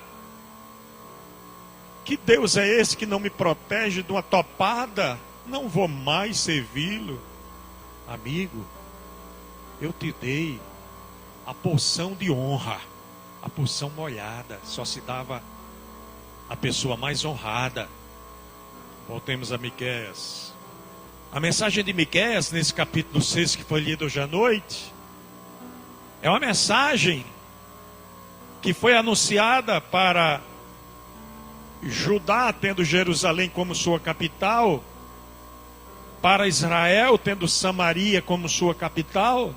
Que Deus é esse que não me protege de uma topada? Não vou mais servi-lo. Amigo, eu te dei a porção de honra, a porção molhada, só se dava a pessoa mais honrada. Voltemos a Miqueias. A mensagem de Miqueias, nesse capítulo 6 que foi lido hoje à noite, é uma mensagem que foi anunciada para Judá, tendo Jerusalém como sua capital, para Israel, tendo Samaria como sua capital,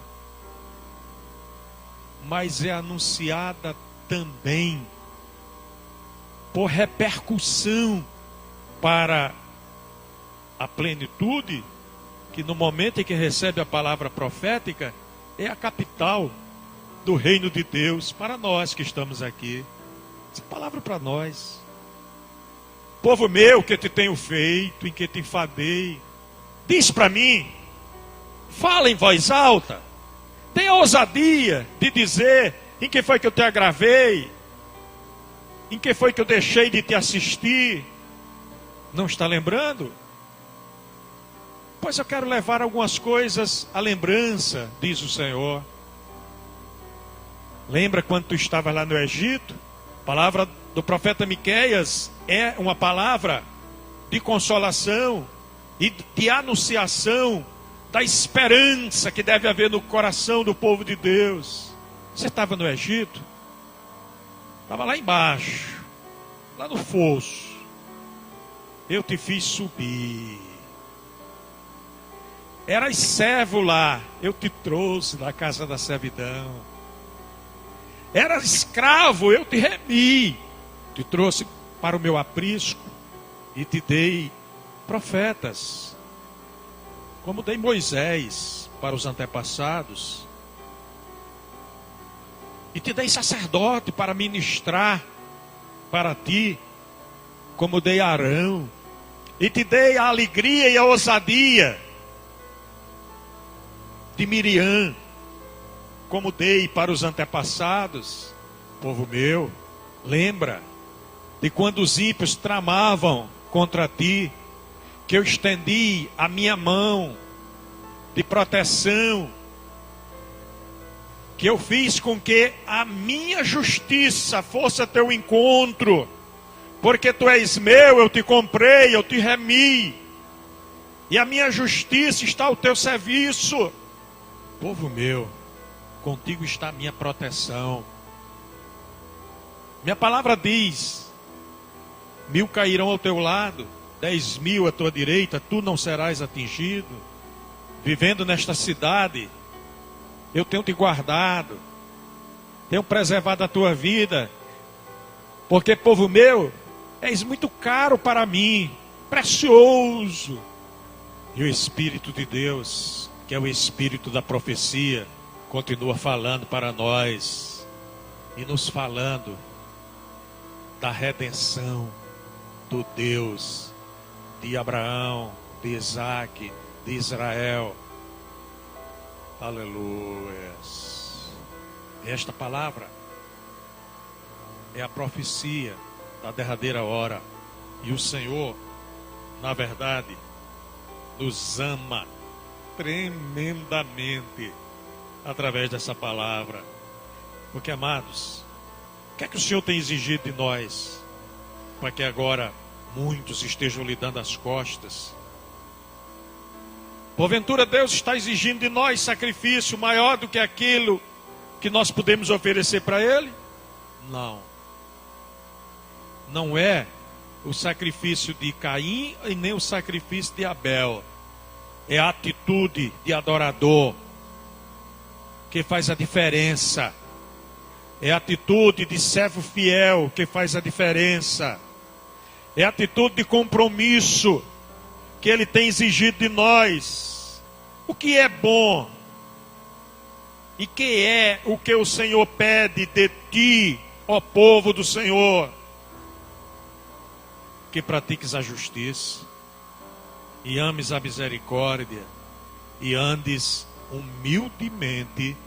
mas é anunciada também por repercussão para a plenitude, que no momento em que recebe a palavra profética, é a capital do reino de Deus, para nós que estamos aqui. Essa palavra para nós. Povo meu, que te tenho feito, em que te enfadei, diz para mim, fala em voz alta, tenha ousadia de dizer em que foi que eu te agravei, em que foi que eu deixei de te assistir. Não está lembrando? Pois eu quero levar algumas coisas à lembrança, diz o Senhor. Lembra quando tu estava lá no Egito? A palavra do profeta Miqueias é uma palavra de consolação e de anunciação da esperança que deve haver no coração do povo de Deus. Você estava no Egito? Estava lá embaixo, lá no fosso. Eu te fiz subir. Eras servo lá, eu te trouxe da casa da servidão. Eras escravo, eu te remi. Te trouxe para o meu aprisco e te dei profetas, como dei Moisés para os antepassados. E te dei sacerdote para ministrar para ti, como dei a Arão. E te dei a alegria e a ousadia de Miriam, como dei para os antepassados. Povo meu, lembra de quando os ímpios tramavam contra ti, que eu estendi a minha mão de proteção, que eu fiz com que a minha justiça fosse a teu encontro, porque tu és meu, eu te comprei, eu te remi, e a minha justiça está ao teu serviço. Povo meu, contigo está a minha proteção. Minha palavra diz: 1000 cairão ao teu lado, 10.000 à tua direita, tu não serás atingido. Vivendo nesta cidade, eu tenho te guardado, tenho preservado a tua vida, porque, povo meu, és muito caro para mim, precioso. E o Espírito de Deus, que é o Espírito da profecia, continua falando para nós e nos falando da redenção do Deus de Abraão, de Isaac, de Israel. Aleluia. Esta palavra é a profecia da derradeira hora. E o Senhor, na verdade, nos ama tremendamente através dessa palavra. Porque, amados, o que é que o Senhor tem exigido de nós, para que agora muitos estejam lhe dando as costas? Porventura Deus está exigindo de nós sacrifício maior do que aquilo que nós podemos oferecer para Ele? Não. Não é o sacrifício de Caim e nem o sacrifício de Abel. É a atitude de adorador que faz a diferença. É a atitude de servo fiel que faz a diferença. É a atitude de compromisso que Ele tem exigido de nós. O que é bom e que é o que o Senhor pede de ti, ó povo do Senhor? Que pratiques a justiça e ames a misericórdia e andes humildemente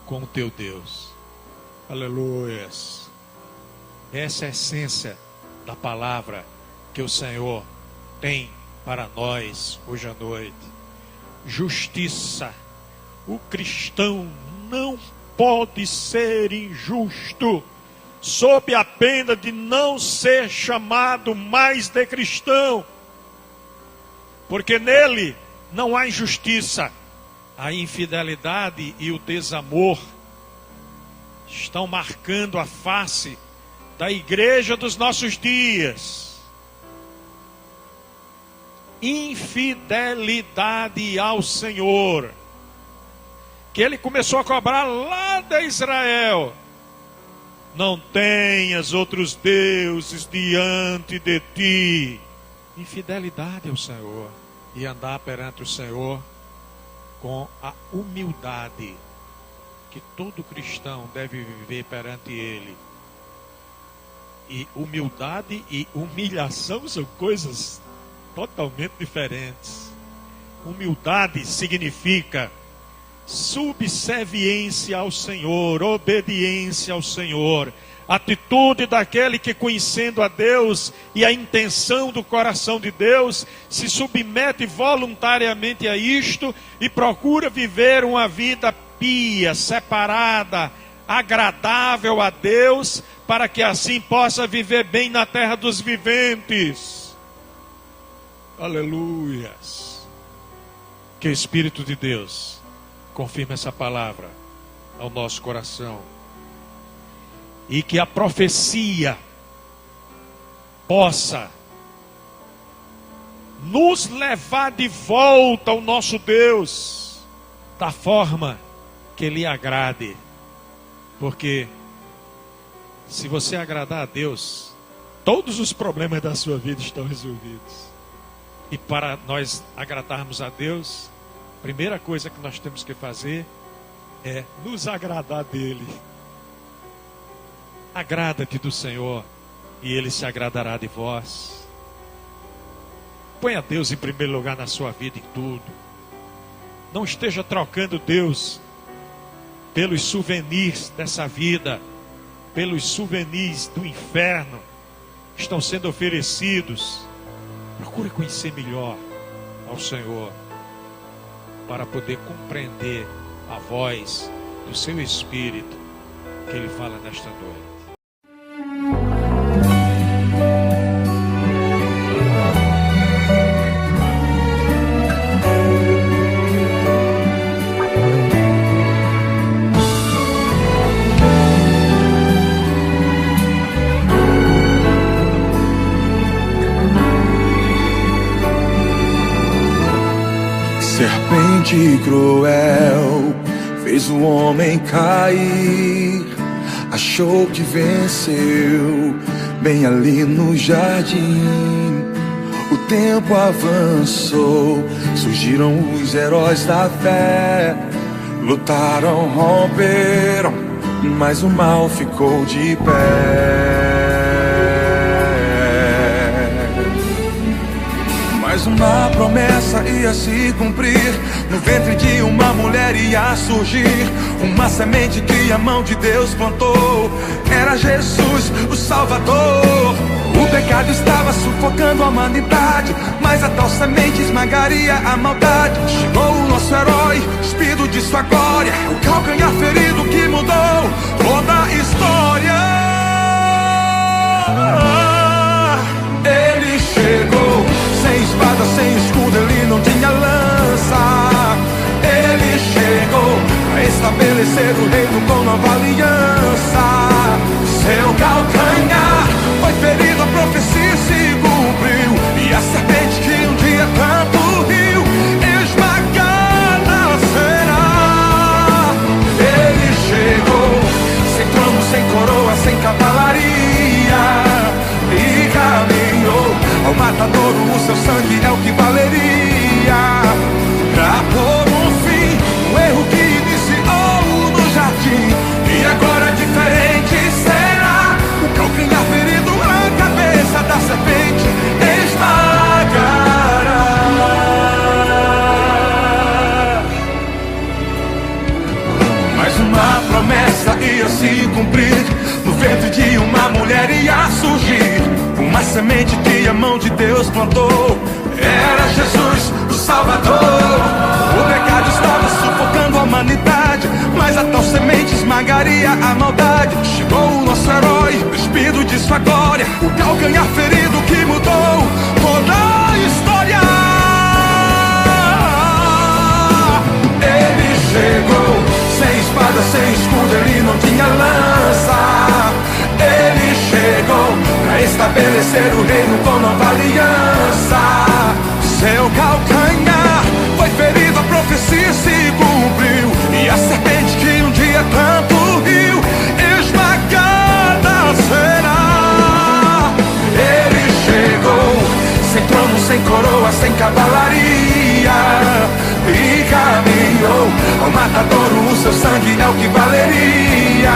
com o teu Deus. Aleluia. Essa é a essência da palavra que o Senhor tem para nós hoje à noite. Justiça. O cristão não pode ser injusto, sob a pena de não ser chamado mais de cristão, porque nele não há injustiça. A infidelidade e o desamor estão marcando a face da igreja dos nossos dias. Infidelidade ao Senhor, que Ele começou a cobrar lá de Israel. Não tenhas outros deuses diante de ti. Infidelidade ao Senhor. E andar perante o Senhor com a humildade que todo cristão deve viver perante Ele. E humildade e humilhação são coisas totalmente diferentes. Humildade significa subserviência ao Senhor, obediência ao Senhor, atitude daquele que, conhecendo a Deus e a intenção do coração de Deus, se submete voluntariamente a isto e procura viver uma vida pia, separada, agradável a Deus, para que assim possa viver bem na terra dos viventes. Aleluias. Que o Espírito de Deus confirme essa palavra ao nosso coração. E que a profecia possa nos levar de volta ao nosso Deus, da forma que lhe agrade. Porque se você agradar a Deus, todos os problemas da sua vida estão resolvidos. E para nós agradarmos a Deus, a primeira coisa que nós temos que fazer é nos agradar dele. Agrada-te do Senhor e Ele se agradará de vós. Ponha Deus em primeiro lugar na sua vida em tudo. Não esteja trocando Deus pelos souvenirs dessa vida, pelos souvenirs do inferno que estão sendo oferecidos. Procure conhecer melhor ao Senhor para poder compreender a voz do seu Espírito que Ele fala nesta noite. Serpente cruel fez o homem cair, achou que venceu bem ali no jardim. O tempo avançou, surgiram os heróis da fé, lutaram, romperam, mas o mal ficou de pé. Mas uma promessa ia se cumprir, no ventre de uma mulher ia surgir uma semente que a mão de Deus plantou. Era Jesus, o Salvador. O pecado estava sufocando a humanidade, mas a tal semente esmagaria a maldade. Chegou o nosso herói, despido de sua glória, o calcanhar ferido que mudou toda a história. Ele chegou, sem espada, sem escudo, ele não tinha lança. Ele chegou a estabelecer o reino com nova aliança. Seu calcanhar foi ferido, a profecia se cumpriu, e a serpente que um dia tanto riu, esmagada será. Ele chegou, sem trono, sem coroa, sem cavalaria, e caminhou ao matadouro, o seu sangue é o que valeria pra pôr um fim no erro que iniciou no jardim. E agora diferente será, o calcanhar ferido, a cabeça da serpente esmagará. Mas uma promessa ia se cumprir, no ventre de uma mulher ia surgir uma semente que a mão de Deus plantou. Era Jesus, o Salvador. O pecado estava sufocando a humanidade, mas a tal semente esmagaria a maldade. Chegou o nosso herói, despido de sua glória, o calcanhar ferido que mudou toda a história. Ele chegou, sem espada, sem escudo, ele não tinha lança. Ele chegou pra estabelecer o reino com nova aliança. Seu calcanhar foi ferido, a profecia se cumpriu, e a serpente que um dia tanto riu, esmagada será. Ele chegou, sem trono, sem coroa, sem cavalaria, e caminhou ao matadouro, o seu sangue é o que valeria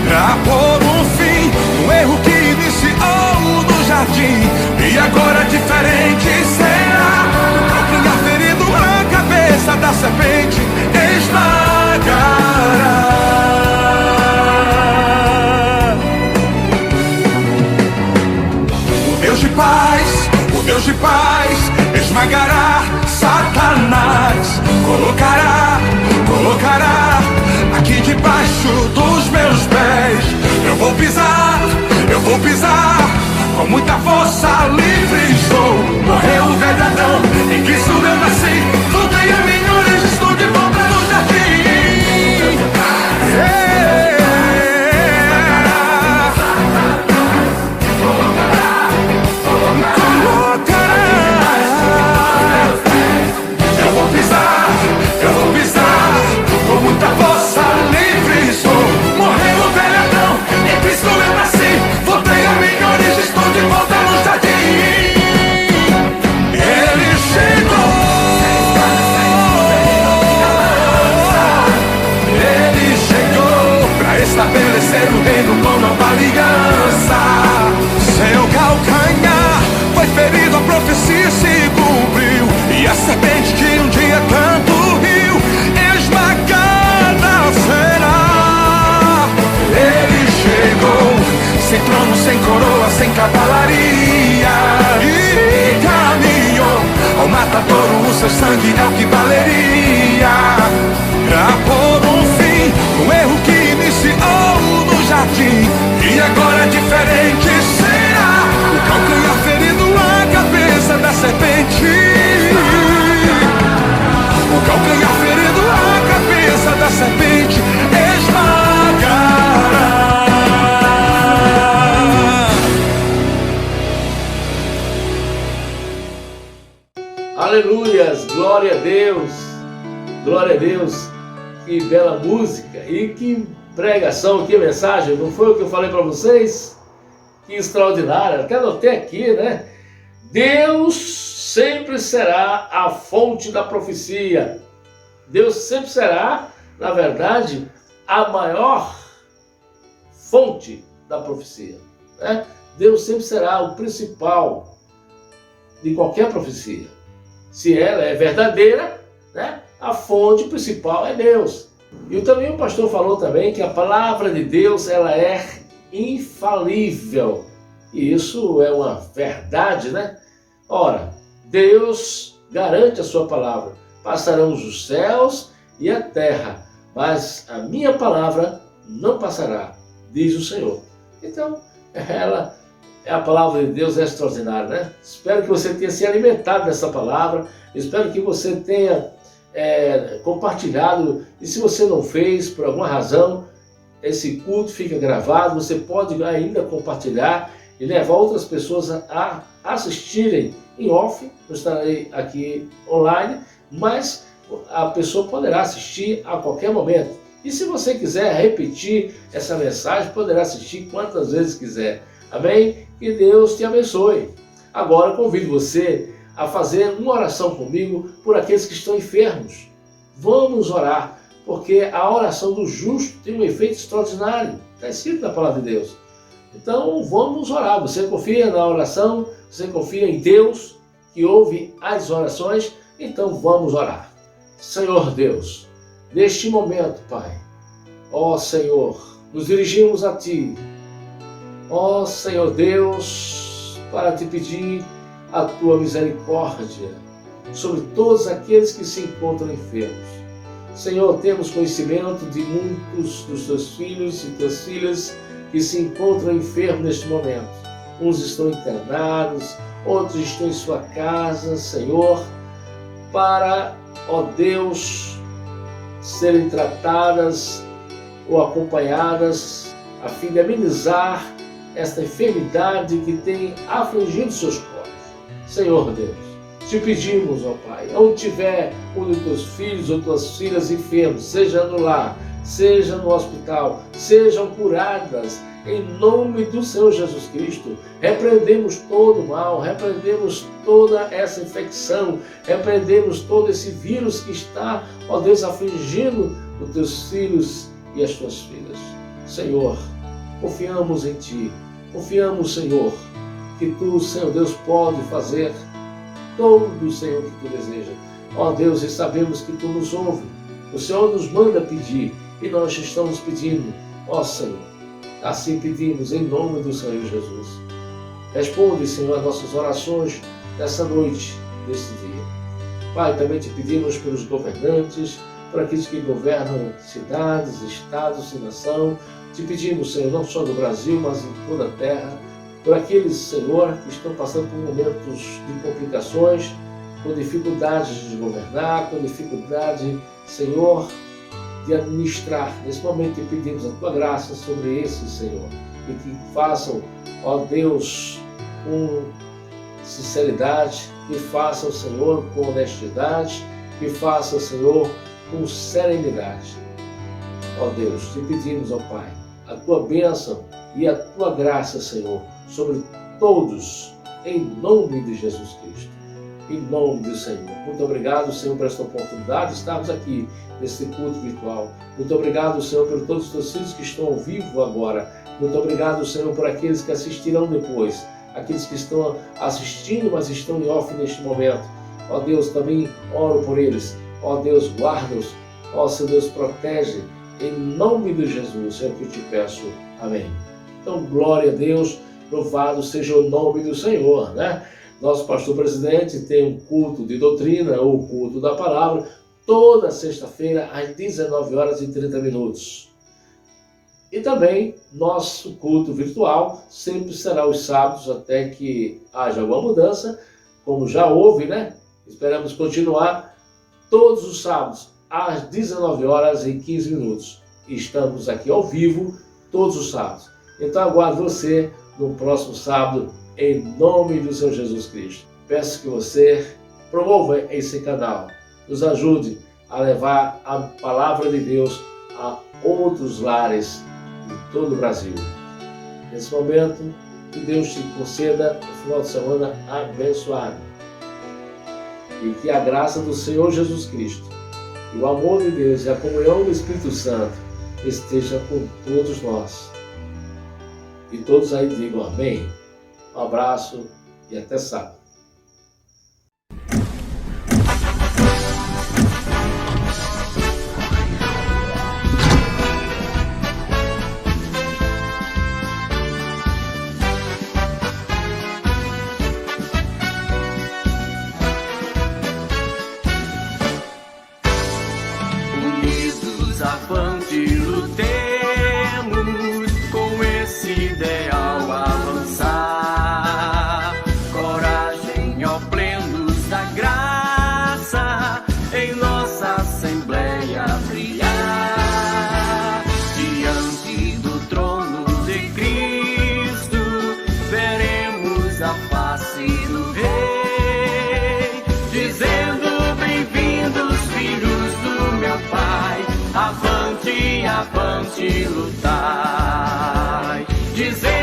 pra pôr um fim no erro que iniciou no jardim. E agora diferente será, o calcanhar ferido, a cabeça da serpente esmagará. O Deus de paz esmagará Satanás. Colocará aqui debaixo dos meus pés. Eu vou pisar, com muita força livre estou. Morreu o velho Adão, em Cristo eu nasci. Voltei a minha origem, estou de volta no jardim. sem trono, sem coroa, sem cavalaria. E caminhou ao matadouro, o seu sangue é o que valeria pra pôr um fim no erro que iniciou no jardim. E agora é diferente será o calcanhar ferido, a cabeça da serpente. O calcanhar ferido, a cabeça da serpente esmagará. Aleluias, glória a Deus, glória a Deus. Que bela música e que pregação, que mensagem. Não foi o que eu falei para vocês? Que extraordinário, até anotei aqui, né? Deus sempre será a fonte da profecia. Deus sempre será, na verdade, a maior fonte da profecia, né? Deus sempre será o principal de qualquer profecia. Se ela é verdadeira, né, a fonte principal é Deus. E também o pastor falou também que a palavra de Deus ela é infalível. E isso é uma verdade, né? Ora, Deus garante a sua palavra. Passarão os céus e a terra, mas a minha palavra não passará, diz o Senhor. Então, a palavra de Deus é extraordinária, né? Espero que você tenha se alimentado dessa palavra, espero que você tenha compartilhado, e se você não fez, por alguma razão, esse culto fica gravado, você pode ainda compartilhar e levar outras pessoas a assistirem em off. Eu estarei aqui online, mas a pessoa poderá assistir a qualquer momento. E se você quiser repetir essa mensagem, poderá assistir quantas vezes quiser. Amém? Que Deus te abençoe. Agora eu convido você a fazer uma oração comigo por aqueles que estão enfermos. Vamos orar, porque a oração do justo tem um efeito extraordinário. Está escrito na palavra de Deus. Então vamos orar. Você confia na oração? Você confia em Deus que ouve as orações? Então vamos orar. Senhor Deus, neste momento, Pai, ó Senhor, nos dirigimos a Ti. Ó Senhor Deus, para Te pedir a Tua misericórdia sobre todos aqueles que se encontram enfermos. Senhor, temos conhecimento de muitos dos Teus filhos e Tuas filhas que se encontram enfermos neste momento. Uns estão internados, outros estão em sua casa, Senhor, para, ó Deus, serem tratadas ou acompanhadas a fim de amenizar esta enfermidade que tem afligido seus corpos. Senhor Deus, te pedimos, ó Pai, onde tiver um dos teus filhos ou tuas filhas enfermos, seja no lar, seja no hospital, sejam curadas em nome do Senhor Jesus Cristo. Repreendemos todo o mal, repreendemos toda essa infecção, repreendemos todo esse vírus que está, ó Deus, afligindo os teus filhos e as tuas filhas. Senhor, confiamos em Ti, confiamos, Senhor, que Tu, Senhor Deus, pode fazer todo, Senhor, que Tu deseja. Ó Deus, e sabemos que Tu nos ouve, o Senhor nos manda pedir, e nós estamos pedindo, ó Senhor, assim pedimos em nome do Senhor Jesus. Responde, Senhor, as nossas orações nessa noite, nesse dia. Pai, também Te pedimos pelos governantes, por aqueles que governam cidades, estados e nação. Te pedimos, Senhor, não só do Brasil, mas em toda a terra, por aqueles, Senhor, que estão passando por momentos de complicações, com dificuldades de governar, com dificuldade, Senhor, de administrar. Nesse momento te pedimos a Tua graça sobre esses, Senhor, e que façam, ó Deus, com sinceridade, que façam, Senhor, com honestidade, que façam, Senhor, com serenidade. Ó Deus, te pedimos, ó Pai, a Tua bênção e a Tua graça, Senhor, sobre todos, em nome de Jesus Cristo, em nome do Senhor. Muito obrigado, Senhor, por esta oportunidade de estarmos aqui nesse culto virtual. Muito obrigado, Senhor, por todos os Teus filhos que estão ao vivo agora. Muito obrigado, Senhor, por aqueles que assistirão depois, aqueles que estão assistindo, mas estão em off neste momento. Ó Deus, também oro por eles. Ó Deus, guarda-os. Ó Senhor Deus, protege. Em nome de Jesus é o que eu te peço. Amém. Então, glória a Deus, louvado seja o nome do Senhor, né? Nosso pastor presidente tem um culto de doutrina, ou culto da palavra, toda sexta-feira, às 19h30. E também, nosso culto virtual sempre será aos sábados, até que haja alguma mudança, como já houve, né? Esperamos continuar todos os sábados, às 19h15. Estamos aqui ao vivo, todos os sábados. Então, aguardo você no próximo sábado, em nome do Senhor Jesus Cristo. Peço que você promova esse canal, nos ajude a levar a palavra de Deus a outros lares de todo o Brasil. Nesse momento, que Deus te conceda um final de semana abençoado. E que a graça do Senhor Jesus Cristo, e o amor de Deus e a comunhão do Espírito Santo esteja com todos nós. E todos aí digam amém. Um abraço e até sábado. Unidos, avante, lutemos com esse ideal avançar. Coragem, ó plenos da graça, em nossa Assembleia brilhar. Diante do trono de Cristo, veremos a face do Rei, dizendo: bem-vindos, filhos do meu Pai. Avante, avante, lutai. Dizer